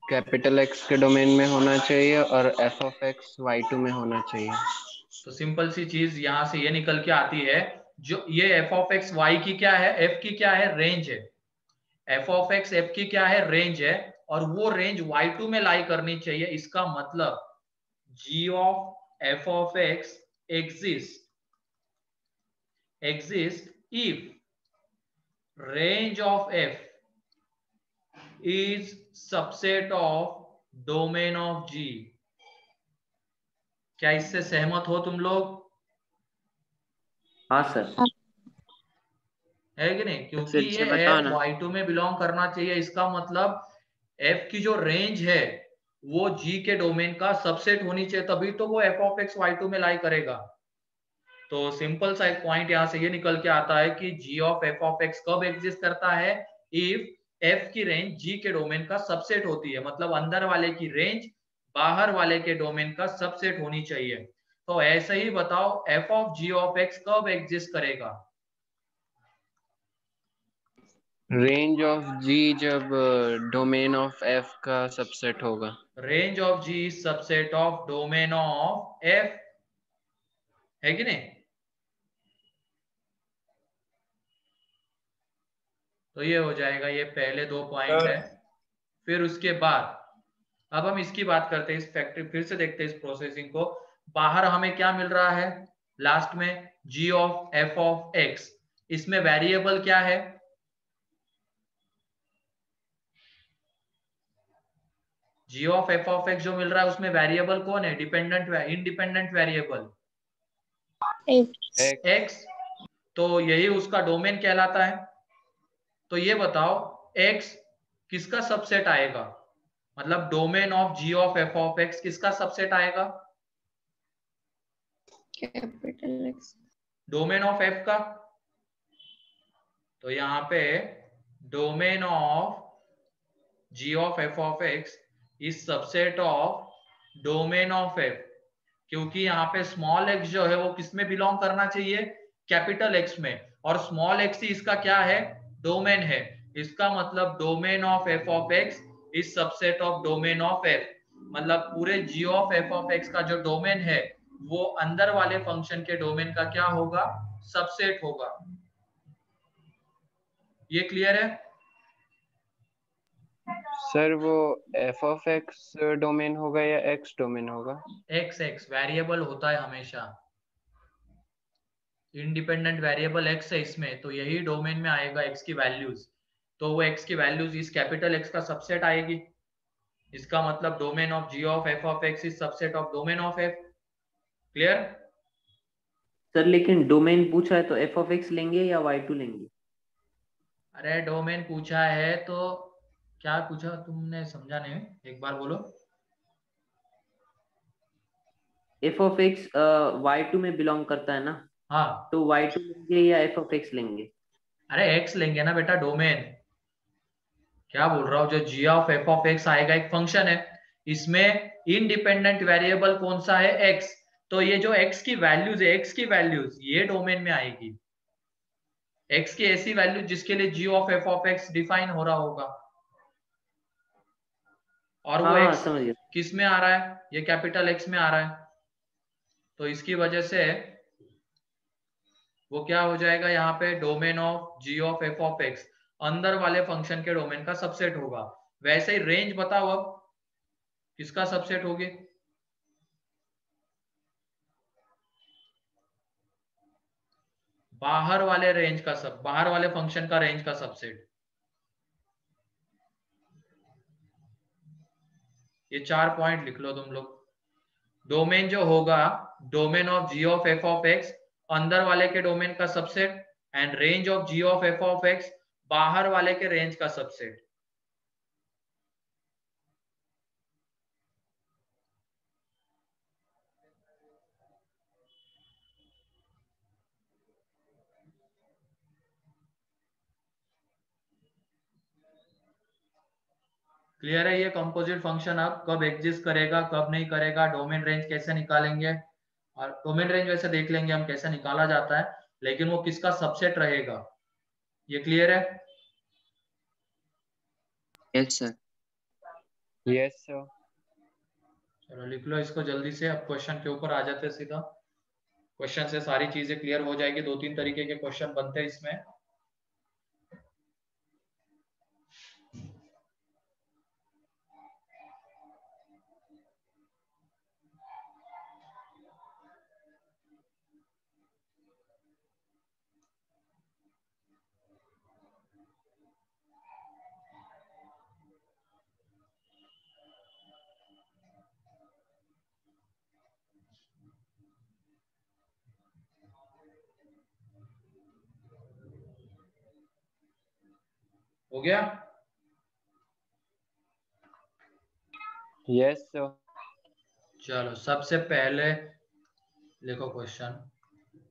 कैपिटल x के डोमेन में होना चाहिए और f ऑफ x y2 में होना चाहिए। तो सिंपल सी चीज यहां से ये निकल के आती है, जो ये f ऑफ x y की क्या है, f की क्या है, रेंज है, f ऑफ x f की क्या है, रेंज है, और वो रेंज y2 में लाई करनी चाहिए। इसका मतलब g of f of x exist if range of f is subset of domain of g। क्या इससे सहमत हो तुम लोग? हाँ सर। है कि नहीं? क्योंकि फिर ये से बताओ f ना। y2 में बिलोंग करना चाहिए, इसका मतलब f की जो रेंज है वो g के डोमेन का सबसेट होनी चाहिए, तभी तो वो f ऑफ x y2 में लाई करेगा। तो सिंपल सा एक पॉइंट यहां से ये निकल के आता है कि g of f of x कब एग्जिस्ट करता है, इफ f की रेंज g के डोमेन का सबसेट होती है, मतलब अंदर वाले की रेंज बाहर वाले के डोमेन का सबसेट होनी चाहिए। तो ऐसे ही बताओ f of g of x कब एग्जिस्ट करेगा, रेंज ऑफ g जब डोमेन ऑफ f का सबसेट होगा। Range of g is subset of domain of f, है कि नहीं? तो ये हो जाएगा, ये पहले दो पॉइंट है। फिर उसके बाद अब हम इसकी बात करते हैं, इस फैक्ट्री फिर से देखते हैं इस प्रोसेसिंग को। बाहर हमें क्या मिल रहा है लास्ट में, g of f of x, इसमें वेरिएबल क्या है, g of f of x जो मिल रहा है उसमें वेरिएबल कौन है, डिपेंडेंट इंडिपेंडेंट वेरिएबल x, तो यही उसका डोमेन कहलाता है। तो ये बताओ x किसका सबसेट आएगा, मतलब domain of g of f of x किसका सबसेट आएगा, capital x. Domain of f का। तो यहाँ पे domain of g of f of x is subset of domain of f, क्योंकि यहाँ पे स्मॉल x जो है वो किस में बिलोंग करना चाहिए, कैपिटल x में, और स्मॉल x ही इसका क्या है, डोमेन है। इसका मतलब domain of f of x is subset of domain of f, मतलब पूरे g of f of x का जो डोमेन है वो अंदर वाले फंक्शन के डोमेन का क्या होगा, सबसेट होगा। ये क्लियर है? सर वो f ऑफ x डोमेन होगा या x डोमेन होगा? x वेरिएबल होता है हमेशा, इंडिपेंडेंट वेरिएबल x है इसमें, तो यही डोमेन में आएगा x की वैल्यूज, तो वो x की वैल्यूज इस कैपिटल X का सबसेट आएगी। इसका मतलब domain of g of f of x is subset of domain of f। Clear? Sir लेकिन डोमेन पूछा है तो f ऑफ x लेंगे या y2 लेंगे? अरे डोमेन पूछा है तो क्या पूछा तुमने, समझा नहीं, एक बार बोलो। f ऑफ x y2 में बिलोंग करता है ना, हाँ, तो y2 लेंगे या f ऑफ x लेंगे? अरे x लेंगे ना बेटा, डोमेन क्या बोल रहा हूँ, जो g of f of x आएगा एक फंक्शन है, इसमें इंडिपेंडेंट वेरिएबल कौन सा है, x, तो ये जो x की वैल्यूज है, x की वैल्यूज ये डोमेन में आएगी, x की ऐसी वैल्यू जिसके लिए g of f of x define हो रहा होगा, और वो हाँ हाँ x समझ गया। किस में आ रहा है, ये कैपिटल X में आ रहा है, तो इसकी वजह से वो क्या हो जाएगा, यहाँ पे domain of g of f of x अंदर वाले फंक्शन के डोमेन का सबसेट होगा। वैसे ही रेंज बताओ अब किसका सबसेट होगी, बाहर वाले रेंज का बाहर वाले फंक्शन का रेंज का सबसेट। ये 4 पॉइंट लिख लो तुम लोग। डोमेन जो होगा domain of g of f of x अंदर वाले के डोमेन का subset, and range of g of f of x बाहर वाले के रेंज का सबसेट। क्लियर है? ये कंपोजिट फंक्शन अब कब एग्जिस्ट करेगा, कब नहीं करेगा, डोमेन रेंज कैसे निकालेंगे, और डोमेन रेंज वैसे देख लेंगे हम कैसे निकाला जाता है, लेकिन वो किसका सबसेट रहेगा, ये क्लियर है? Yes sir. Yes sir. चलो लिख लो इसको जल्दी से, अब क्वेश्चन के ऊपर आ जाते हैं सीधा। क्वेश्चन से सारी चीजें क्लियर हो जाएगी, 2-3 तरीके के क्वेश्चन बनते हैं इसमें। हो गया? Yes sir. चलो सबसे पहले लिखो क्वेश्चन।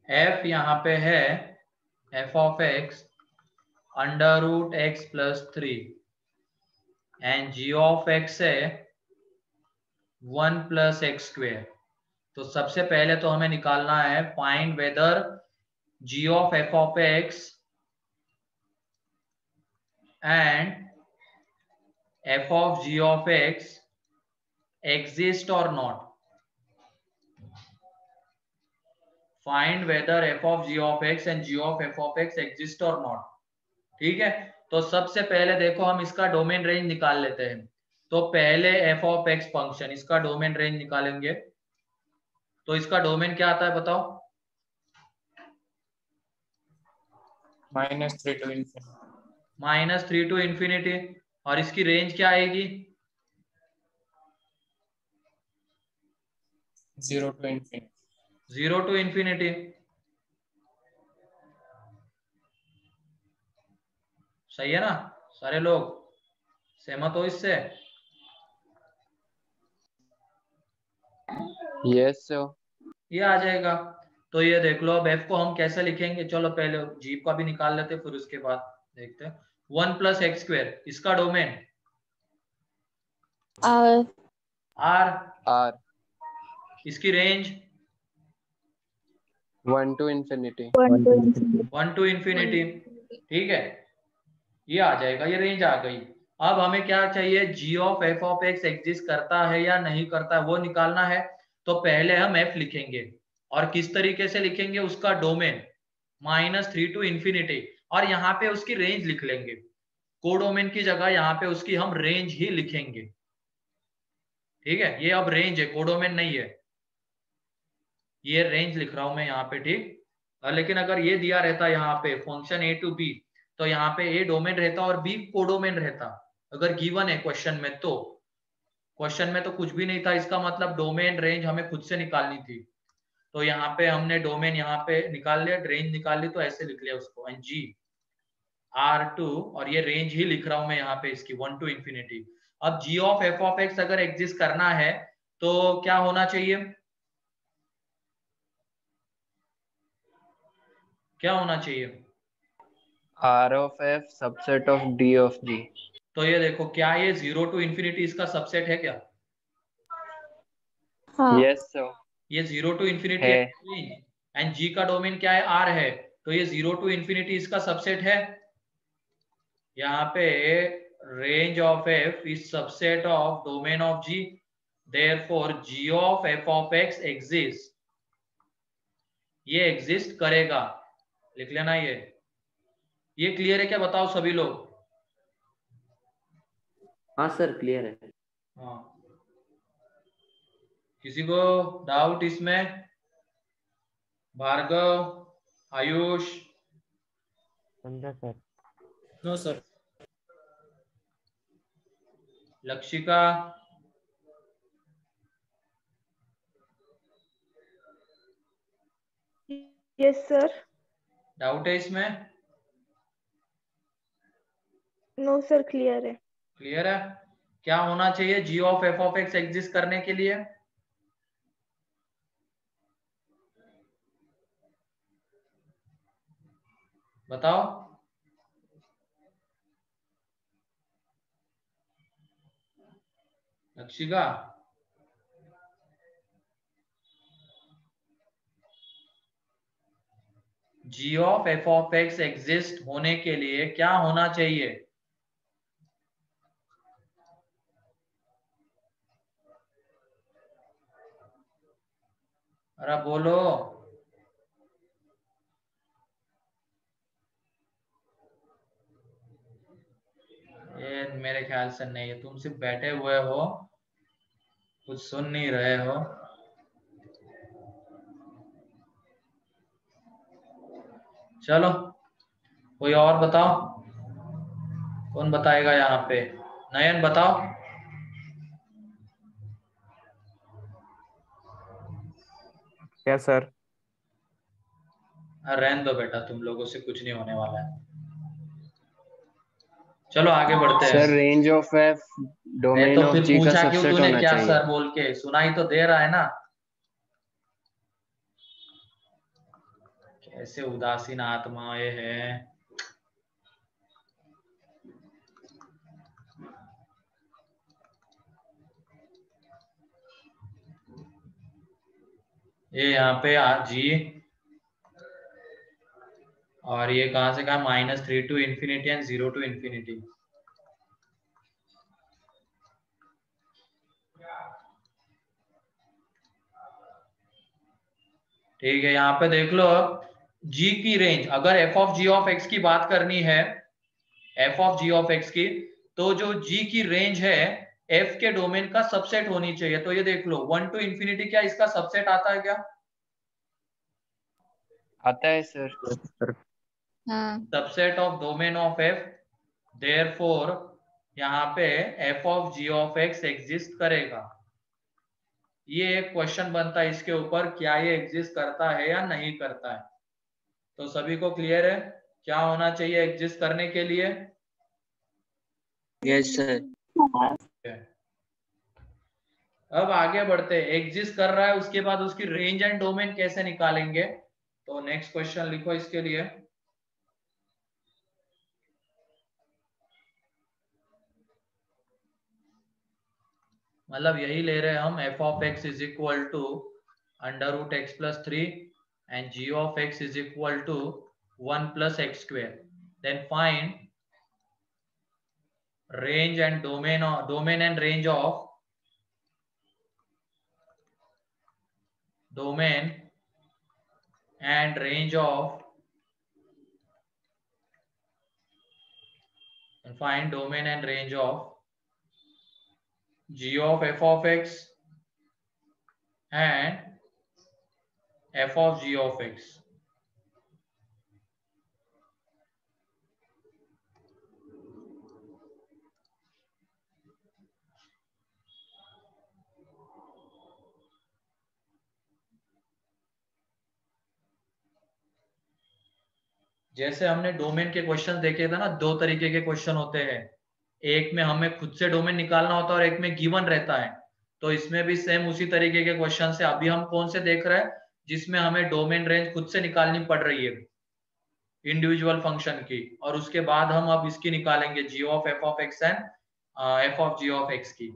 f यहाँ पे है f of x under root x plus 3 and g of x है 1 प्लस एक्स स्क्वेयर। तो सबसे पहले तो हमें निकालना है find weather g of f of x and f of g of x exist or not. Find whether f of g of x and g of f of x exist or not. ठीक है, तो सबसे पहले देखो हम इसका domain range निकाल लेते हैं। तो पहले f of x फंक्शन, इसका डोमेन रेंज निकालेंगे। तो इसका डोमेन क्या आता है बताओ? -3 to infinity. -3 to infinity। और इसकी रेंज क्या आएगी? 0 to infinity. 0 to infinity। सही है ना? सारे लोग सहमत हो इससे? Yes sir. ये आ जाएगा। तो ये देख लो, अब f को हम कैसे लिखेंगे, चलो पहले g का भी निकाल लेते, फिर उसके बाद देखते हैं। 1 प्लस एक्स स्क्वेयर, इसका डोमेन R. r, इसकी range 1 to infinity। 1 to infinity. 1 to infinity. ठीक है, ये आ जाएगा, ये रेंज आ गई। अब हमें क्या चाहिए, g of f of x exist करता है या नहीं करता है वो निकालना है। तो पहले हम f लिखेंगे, और किस तरीके से लिखेंगे, उसका डोमेन -3 टू इंफिनिटी, और यहाँ पे उसकी रेंज लिख लेंगे। कोडोमेन की जगह यहाँ पे उसकी हम रेंज ही लिखेंगे। ठीक है, ये अब रेंज है, कोडोमेन नहीं है, ये रेंज लिख रहा हूं मैं यहाँ पे। ठीक, लेकिन अगर ये दिया रहता यहाँ पे फंक्शन a टू b, तो यहाँ पे a डोमेन रहता और b कोडोमेन रहता। अगर गिवन है क्वेश्चन में, तो क्वेश्चन में तो कुछ भी नहीं था, इसका मतलब डोमेन रेंज हमें खुद से निकालनी थी। तो यहाँ पे हमने डोमेन यहाँ पे निकाल लिया, रेंज निकाल ली, तो ऐसे लिख लिया उसको, एंड g R2, और ये रेंज ही लिख रहा हूं मैं यहाँ पे इसकी 1 टू इंफिनिटी। अब g of f of x अगर एग्जिस्ट करना है तो क्या होना चाहिए, क्या होना चाहिए? R of f subset of d of g। तो ये देखो, क्या ये 0 टू इंफिनिटी इसका सबसेट है क्या? हाँ. Yes sir. ये 0 टू इंफिनिटी है। एंड g का डोमेन क्या है, r है। तो ये 0 टू इंफिनिटी इसका सबसेट है। यहाँ पे range of f is subset of domain of g, therefore g of f of x exist, ये एग्जिस्ट करेगा। लिख लेना ये क्लियर है क्या, बताओ सभी लोग? हाँ सर, क्लियर है। हाँ, किसी को डाउट इसमें? भार्गव, आयुष? समझा sir. No sir. Lakshika? Yes sir. Doubt है इसमें? नो सर, क्लियर है। क्लियर है। क्या होना चाहिए g of f of x exist करने के लिए? बताओ। Lakshika, g of f of x exist होने के लिए क्या होना चाहिए? अरे बोलो। ये मेरे ख्याल से नहीं है, तुम सिर्फ बैठे हुए हो, कुछ सुन नहीं रहे हो। चलो कोई और बताओ, कौन बताएगा यहाँ पे? नयन बताओ। क्या सर? रहने दो बेटा, तुम लोगों से कुछ नहीं होने वाला है। चलो आगे बढ़ते हैं। Sir range of F domain तो ऑफ फिर जी का पूछा क्यों सबसेट तूने होना क्या चाहिए। सर बोल के? सुनाई तो दे रहा है ना। कैसे उदासीन आत्माएं हैं। ये यहाँ पे जी, और ये कहां से कहा? -3 to infinity and 0 to infinity. ठीक है, यहाँ पे देख लो अब g की रेंज, अगर f of g of x की बात करनी है, f of g of x की, तो जो g की रेंज है f के डोमेन का सबसेट होनी चाहिए। तो ये देख लो 1 टू इंफिनिटी, क्या इसका सबसेट आता है क्या? आता है सर। हाँ। Subset of domain of f, therefore यहाँ पे f of g of x exist करेगा। ये एक क्वेश्चन बनता है इसके ऊपर, क्या ये एग्जिस्ट करता है या नहीं करता है। तो सभी को क्लियर है क्या होना चाहिए एग्जिस्ट करने के लिए? Yes sir. अब आगे बढ़ते हैं। एग्जिस्ट कर रहा है, उसके बाद उसकी रेंज एंड डोमेन कैसे निकालेंगे? तो नेक्स्ट क्वेश्चन लिखो इसके लिए। मतलब यही ले रहे हैं हम, f of x is equal to √x+3 and g of x is equal to 1 plus x square. Then find range and domain and range of domain and range of and find domain and range of g of f of x and f of g of x. जैसे हमने domain के question देखे थे ना, दो तरीके के question होते हैं, एक में हमें खुद से डोमेन निकालना होता है और एक में गिवन रहता है। तो इसमें भी सेम उसी तरीके के क्वेश्चन से। अभी हम कौन से देख रहे हैं? जिसमें हमें डोमेन रेंज खुद से निकालनी पड़ रही है इंडिविजुअल फंक्शन की, और उसके बाद हम अब इसकी निकालेंगे g of f of x and f of g of x की।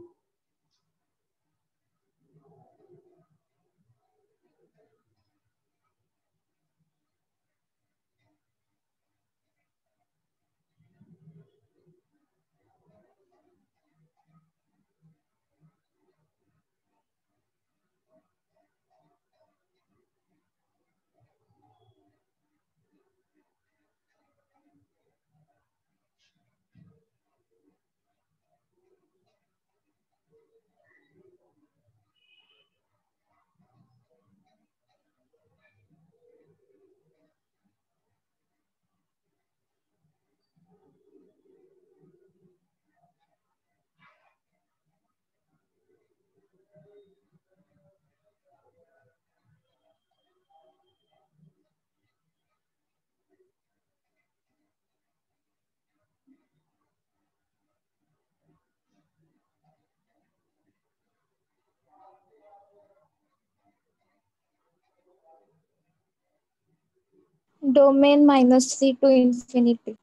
Domain -3 to infinity.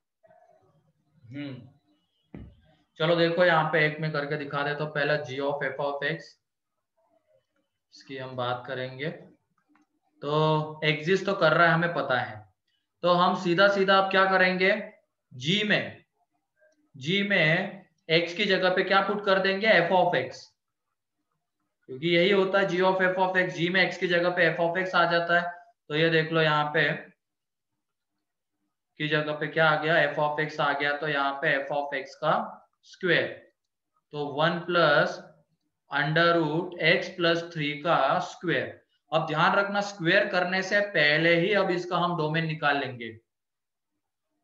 चलो देखो यहाँ पे एक में करके दिखा दे। तो पहला g of f of x, इसकी हम बात करेंगे। तो एग्जिस्ट तो कर रहा है, हमें पता है। तो हम सीधा सीधा अब क्या करेंगे, g में x की जगह पे क्या पुट कर देंगे, f ऑफ x, क्योंकि यही होता है g of f of x। g में x की जगह पे f ऑफ x आ जाता है। तो ये देख लो यहाँ पे की जगह पे क्या आ गया, f ऑफ x आ गया। तो यहाँ पे f ऑफ x का स्क्वायर, तो 1 plus under root x plus 3 का स्क्वायर। अब ध्यान रखना, स्क्वायर करने से पहले ही अब इसका हम डोमेन निकाल लेंगे।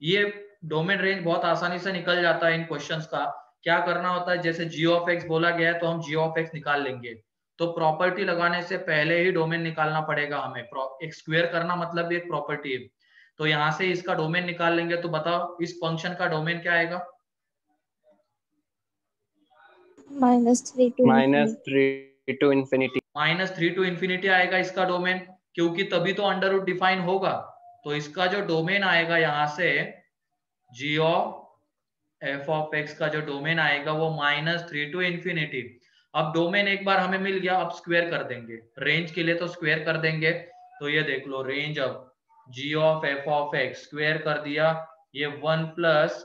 ये डोमेन रेंज बहुत आसानी से निकल जाता है इन क्वेश्चंस का। क्या करना होता है, जैसे g ऑफ x बोला गया है तो हम g ऑफ x निकाल लेंगे। तो प्रॉपर्टी लगाने से पहले ही डोमेन निकालना पड़ेगा हमें। एक स्क्वायर करना मतलब भी एक प्रॉपर्टी है। तो यहां से इसका डोमेन निकाल लेंगे। तो बताओ इस फंक्शन का डोमेन क्या आएगा, -3 to -3 to infinity। -3 to infinity आएगा इसका डोमेन, क्योंकि तभी तो अंडर रूट डिफाइन होगा। तो इसका जो डोमेन आएगा यहाँ से g of f of x का जो डोमेन आएगा वो -3 to infinity। अब डोमेन एक बार हमें मिल गया, अब स्क्वायर कर देंगे। रेंज के लिए तो स्क्वायर कर देंगे। तो ये देख लो रेंज, अब g of f of x square कर दिया, ये 1 प्लस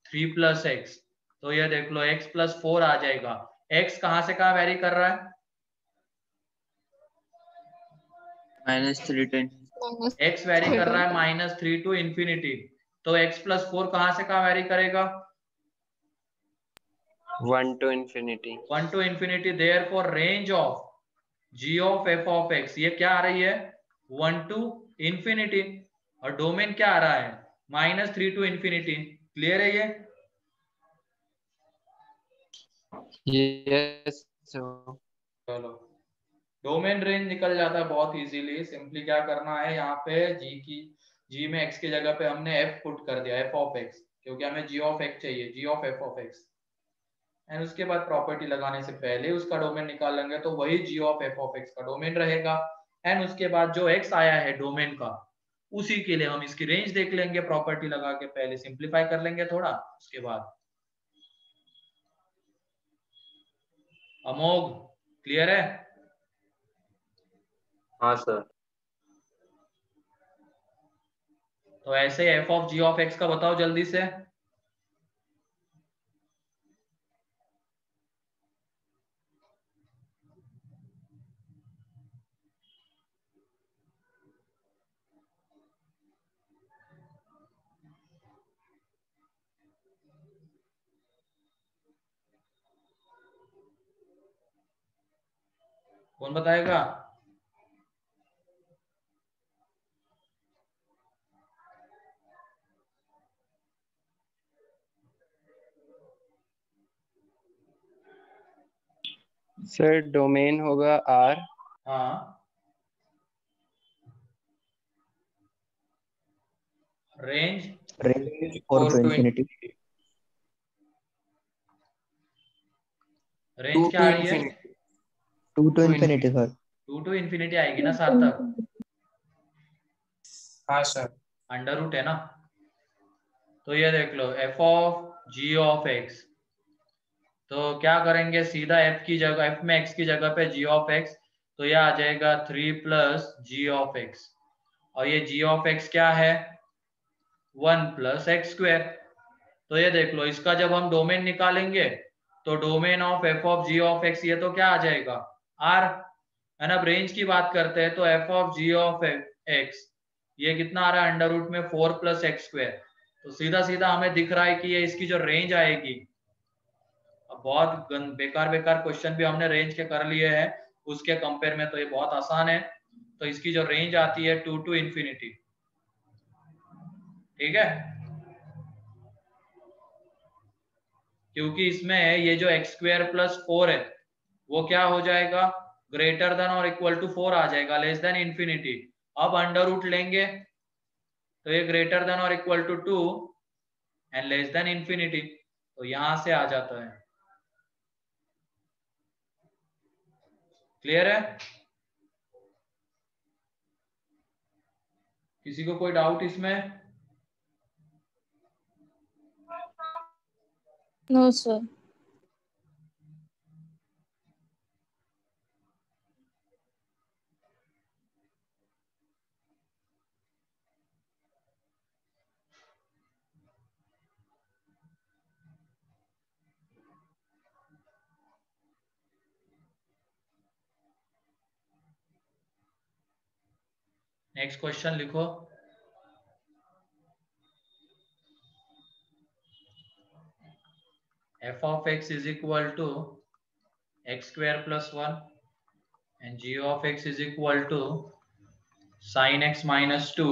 3 प्लस x। तो ये देख लो x प्लस 4 आ जाएगा। x कहां से कहां वेरी कर रहा है, -3 to x वेरी कर रहा है -3 टू इंफिनिटी। तो x प्लस 4 कहां से कहां वेरी करेगा, 1 to infinity। 1 to infinity. Therefore range of g of f of x ये क्या आ रही है, 1 टू इंफिनिटी। और डोमेन क्या आ रहा है, -3 टू इंफिनिटी। क्लियर है ये? Yes sir। चलो डोमेन रेंज निकल जाता है बहुत इजीली। सिंपली क्या करना है, यहाँ पे g में x की जगह पे हमने f पुट कर दिया, f ऑफ x, क्योंकि हमें g ऑफ x चाहिए, g of f of x। And उसके बाद प्रॉपर्टी लगाने से पहले उसका डोमेन निकाल लेंगे, तो वही g of f of x का डोमेन रहेगा। एंड उसके बाद जो x आया है डोमेन का, उसी के लिए हम इसकी रेंज देख लेंगे प्रॉपर्टी लगा के। पहले सिंप्लीफाई कर लेंगे थोड़ा, उसके बाद। अमोघ क्लियर है? हाँ सर। तो ऐसे f of g of x का बताओ जल्दी से। कौन बताएगा? सर डोमेन होगा R। हाँ, range range 4 to infinity। Range क्या आ रही है, 2 to infinity sir. 2 to infinity आएगी ना सार्थक? हाँ सर। अंडर रूट है ना। तो ये देख लो f of g of x। तो क्या करेंगे, सीधा f की जगह, f में x की जगह पे g ऑफ x, तो यह आ जाएगा 3 प्लस g ऑफ x। और ये g ऑफ x क्या है, 1 प्लस एक्स स्क्वायर। तो ये देख लो इसका जब हम डोमेन निकालेंगे, तो domain of f of g of x ये तो क्या आ जाएगा, r। एंड अब रेंज की बात करते हैं, तो f of g of x ये कितना आ रहा है, अंडर रूट में 4 प्लस एक्स स्क्वायर। तो सीधा सीधा हमें दिख रहा है कि ये इसकी जो रेंज आएगी, अब बहुत बेकार बेकार क्वेश्चन भी हमने रेंज के कर लिए हैं, उसके कंपेयर में तो ये बहुत आसान है। तो इसकी जो रेंज आती है 2 टू इंफिनिटी। ठीक है, क्योंकि इसमें ये जो एक्स स्क्वायर प्लस 4 है वो क्या हो जाएगा, ग्रेटर देन और इक्वल टू 4 आ जाएगा, लेस देन इंफिनिटी। अब अंडर रूट लेंगे तो ये ग्रेटर देन और equal to 2 and less than infinity, तो यहां से आ जाता है। क्लियर है? किसी को कोई डाउट इसमें? No, sir. नेक्स्ट क्वेश्चन लिखो। f of x is equal to x square plus 1 and g of x is equal to sin x minus 2।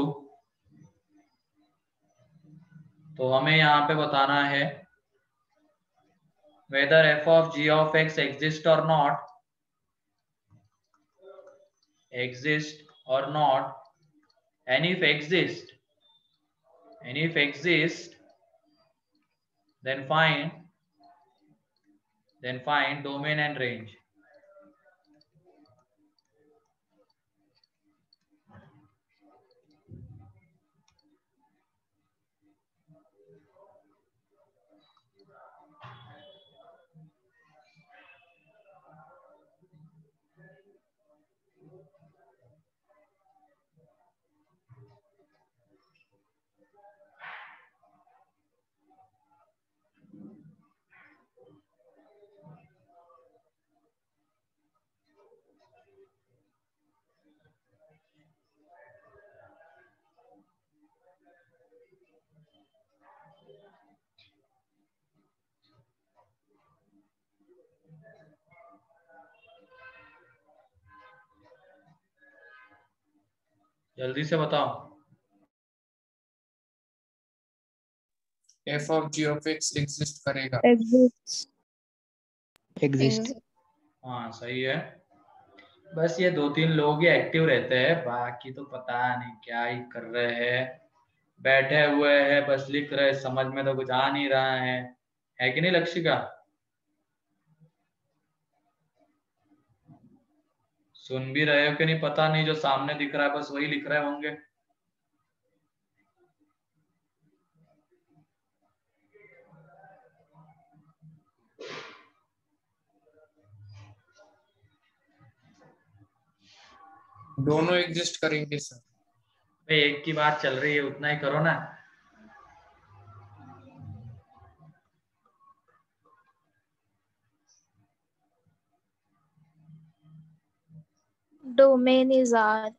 तो हमें यहाँ पे बताना है whether f of g of x exist or not, and if exist then find domain and range। जल्दी से बताओ। f of g of x exist करेगा। एग्जिस्ट। हाँ सही है। बस ये 2-3 लोग ही एक्टिव रहते हैं, बाकी तो पता नहीं क्या ही कर रहे हैं, बैठे हुए हैं बस लिख रहे, समझ में तो कुछ आ नहीं रहा है कि नहीं लक्षिका? सुन भी रहे हो कि नहीं पता नहीं, जो सामने दिख रहा है बस वही लिख रहे होंगे। दोनों एग्जिस्ट करेंगे सर। भाई एक की बात चल रही है, उतना ही करो ना। Domain is R.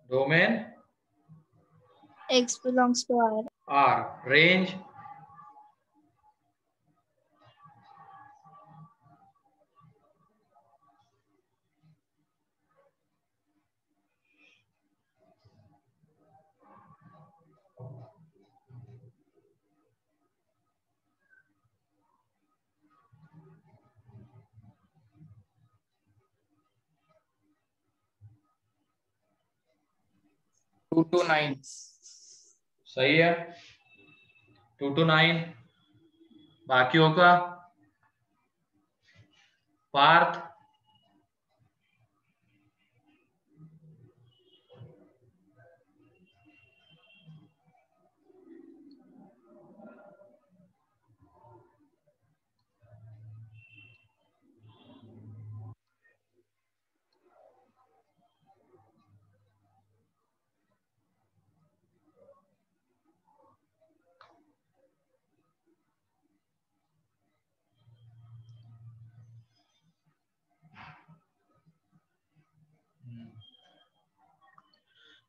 Domain X belongs to R. R। Range 2 to 9। सही है, 2 to 9। बाकी होगा पार्थ।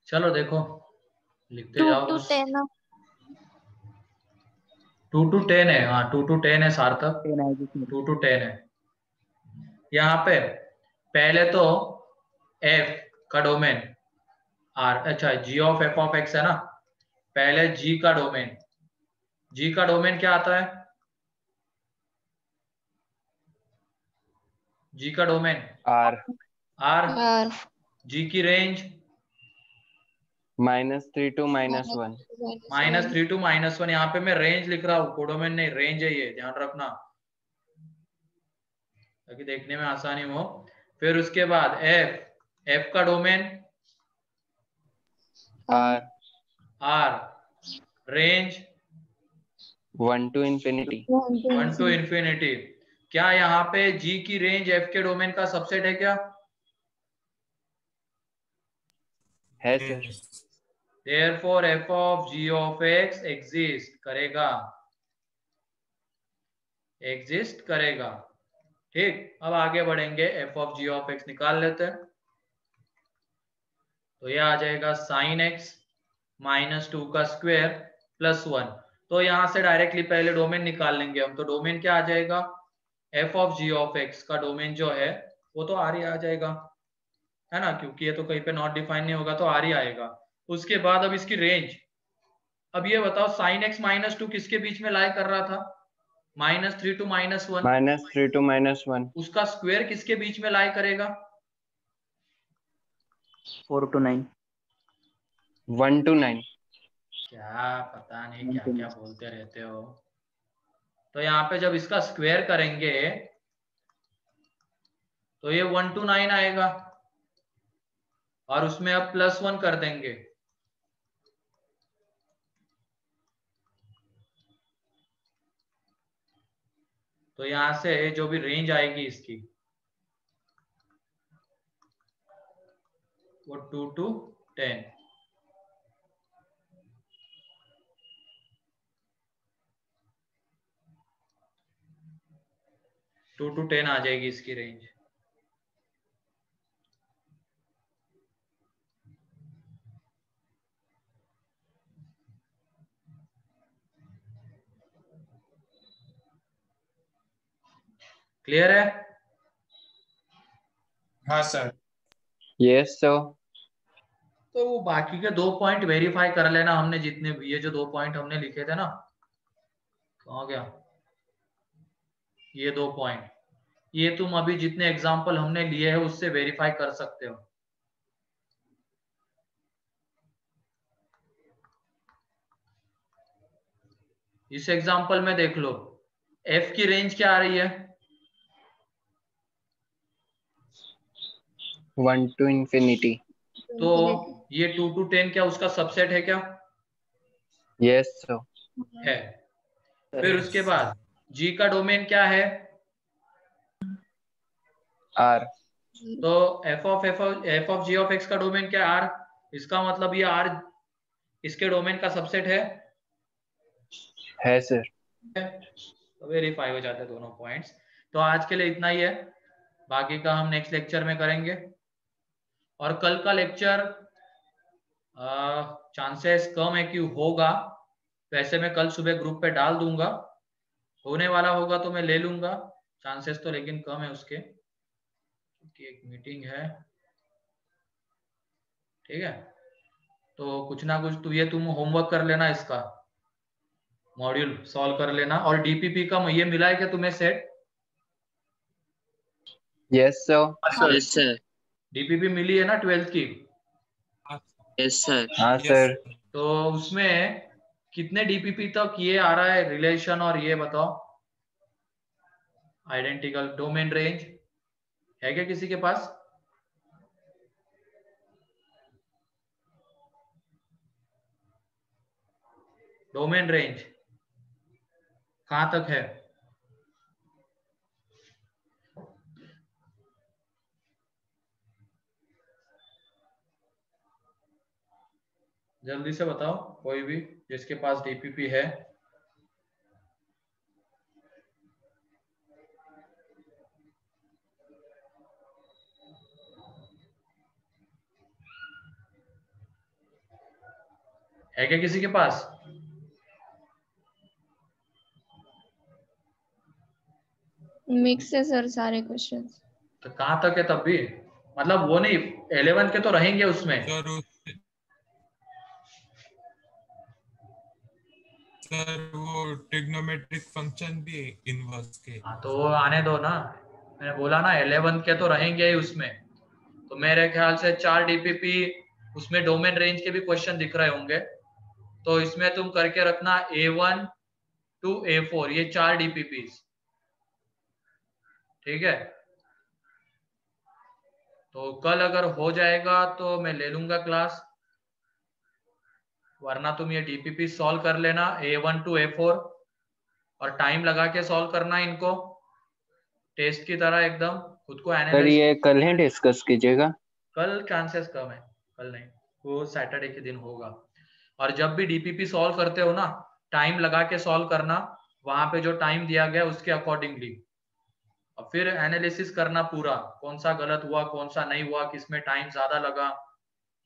चलो देखो लिखते 2 जाओ to बस। 10. 2 to 10 है, हाँ 2 to 10 है सार्थक, 2 to 10 है। यहाँ पे पहले तो f का डोमेन r, अच्छा g of f of x है ना, पहले g का डोमेन, g का डोमेन क्या आता है? g का डोमेन r। g की रेंज -3 to -1। -3 to -1। यहाँ पे मैं रेंज लिख रहा हूँ, कोडोमेन नहीं, रेंज है ये, ध्यान रखना ताकि देखने में आसानी हो। फिर उसके बाद f का domain R। Range 1 to infinity. 1 to infinity. क्या यहाँ पे g की रेंज f के डोमेन का सबसेट है क्या? है sir. Therefore f of g of x exist करेगा, एग्जिस्ट करेगा. ठीक, अब आगे बढ़ेंगे, f of g of x निकाल लेते हैं. तो ये आ जाएगा sin x माइनस 2 का स्क्वायर प्लस 1. तो यहां से डायरेक्टली पहले डोमेन निकाल लेंगे हम. तो डोमेन क्या आ जाएगा? f of g of x का डोमेन जो है वो तो आर ही आ जाएगा, है ना, क्योंकि ये तो कहीं पे नॉट डिफाइन नहीं होगा तो आर ही आएगा. उसके बाद अब इसकी रेंज, अब ये बताओ sin x माइनस 2 किसके बीच में लाई कर रहा था? -3 to -1. -3 to -1. उसका स्क्वायर किसके बीच में लाई करेगा? 4 to 9. 1 to 9. क्या पता नहीं क्या क्या बोलते रहते हो. तो यहाँ पे जब इसका स्क्वायर करेंगे तो ये 1 to 9 आएगा और उसमें अब +1 कर देंगे. तो यहां से जो भी रेंज आएगी इसकी वो 2 to 10. टू टू 10 आ जाएगी इसकी रेंज. क्लियर है? हाँ सर. Yes sir. तो वो बाकी के 2 पॉइंट वेरीफाई कर लेना. हमने जितने भी ये जो 2 पॉइंट हमने लिखे थे ना, कहाँ गया ये 2 पॉइंट, ये तुम अभी जितने एग्जांपल हमने लिए हैं उससे वेरीफाई कर सकते हो. इस एग्जांपल में देख लो, f की रेंज क्या आ रही है? 1 to infinity. तो ये 2 to 10 क्या उसका सबसेट है क्या? Yes sir. है. फिर उसके बाद g का डोमेन क्या है? R. तो f of g of x का डोमेन क्या है? R. इसका मतलब ये R इसके डोमेन का सबसेट है सर. तो वेरीफाई हो जाते हैं दोनों पॉइंट्स. तो आज के लिए इतना ही है, बाकी का हम नेक्स्ट लेक्चर में करेंगे. और कल का लेक्चर चांसेस कम है कि होगा, वैसे मैं कल सुबह ग्रुप पे डाल दूंगा. होने वाला होगा तो मैं ले लूंगा, चांसेस तो लेकिन कम है उसके, क्योंकि एक मीटिंग है. ठीक है, तो कुछ ना कुछ तो ये तुम होमवर्क कर लेना, इसका मॉड्यूल सॉल्व कर लेना. और डीपीपी का ये मिला है क्या तुम्हें set? Yes sir. Yes sir. DPP मिली है ना 12th की? Yes sir. हाँ सर. तो उसमें कितने डीपीपी तक ये आ रहा है रिलेशन, और ये बताओ आइडेंटिकल डोमेन रेंज है क्या किसी के पास? डोमेन रेंज कहां तक है? जल्दी से बताओ कोई भी जिसके पास डीपीपी है. है क्या किसी के पास? मिक्स है सर सारे क्वेश्चंस. तो कहां तक है तब भी? मतलब वो नहीं, 11 के तो रहेंगे उसमें. सर वो ट्रिग्नोमेट्रिक फंक्शन भी इनवर्स के. हाँ तो वो आने दो ना, मैंने बोला ना 11 के तो रहेंगे ही उसमें. तो मेरे ख्याल से 4 डीपीपी उसमें डोमेन रेंज के भी क्वेश्चन दिख रहे होंगे. तो इसमें तुम करके रखना A1 to A4, ये 4 डीपीपी. ठीक है, तो कल अगर हो जाएगा तो मैं ले लूंगा क्लास, वरना तुम ये डीपीपी सॉल्व कर लेना A1 to A4. और टाइम लगा के सॉल्व करना इनको टेस्ट की तरह एकदम खुद को सर एनालाइज। ये कल ही डिस्कस कीजिएगा। कल चांसेस कम है, कल नहीं, वो सैटरडे के दिन होगा। और जब भी डीपीपी सॉल्व करते हो ना, टाइम लगा के सॉल्व करना, वहां पे जो टाइम दिया गया उसके अकॉर्डिंगली, और फिर एनालिसिस करना पूरा, कौन सा गलत हुआ कौन सा नहीं हुआ, किसमें टाइम ज्यादा लगा,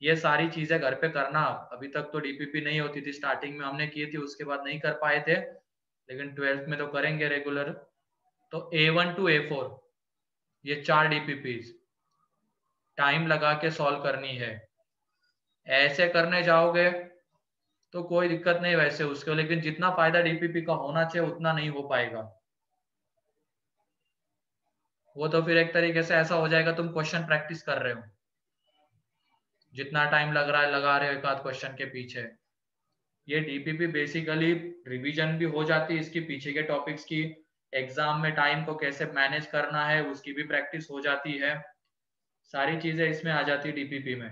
ये सारी चीजें घर पे करना। अभी तक तो डीपीपी नहीं होती थी, स्टार्टिंग में हमने की थी, उसके बाद नहीं कर पाए थे, लेकिन 12th में तो करेंगे रेगुलर। तो A1 to A4 ये 4 डीपीपीज टाइम लगा के सॉल्व करनी है। ऐसे करने जाओगे तो कोई दिक्कत नहीं वैसे उसके, लेकिन जितना फायदा डीपीपी का होना चाहिए उतना नहीं हो पाएगा। वो तो फिर एक तरीके से ऐसा हो जाएगा तुम क्वेश्चन प्रैक्टिस कर रहे हो, जितना टाइम लग रहा है लगा रहे हो एक आध क्वेश्चन के पीछे। ये डीपीपी बेसिकली रिवीजन भी हो जाती है इसकी पीछे के टॉपिक्स की, एग्जाम में टाइम को कैसे मैनेज करना है उसकी भी प्रैक्टिस हो जाती है, सारी चीजें इसमें आ जाती है डीपीपी में।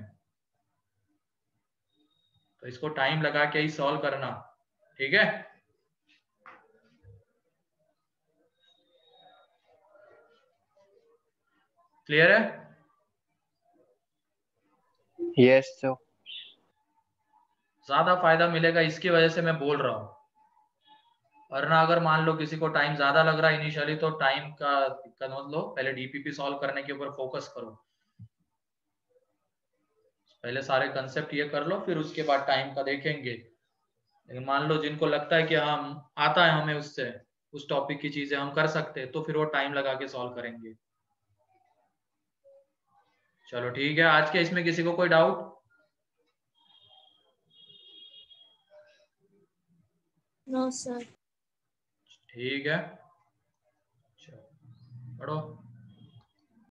तो इसको टाइम लगा के ही सॉल्व करना, ठीक है। क्लियर है? Yes sir. ज्यादा फायदा मिलेगा इसकी वजह से मैं बोल रहा हूँ। वरना अगर मान लो किसी को टाइम ज्यादा लग रहा है इनिशियली, तो टाइम का दिक्कत मत लो, पहले डीपीपी सॉल्व करने के ऊपर फोकस करो, पहले सारे कंसेप्ट ये कर लो, फिर उसके बाद टाइम का देखेंगे। लेकिन मान लो जिनको लगता है कि हम आता है हमें उससे उस टॉपिक की चीजें हम कर सकते हैं, तो फिर वो टाइम लगा के सॉल्व करेंगे। चलो ठीक है, आज के इसमें किसी को कोई डाउट? No sir. ठीक है, चलो पढ़ो।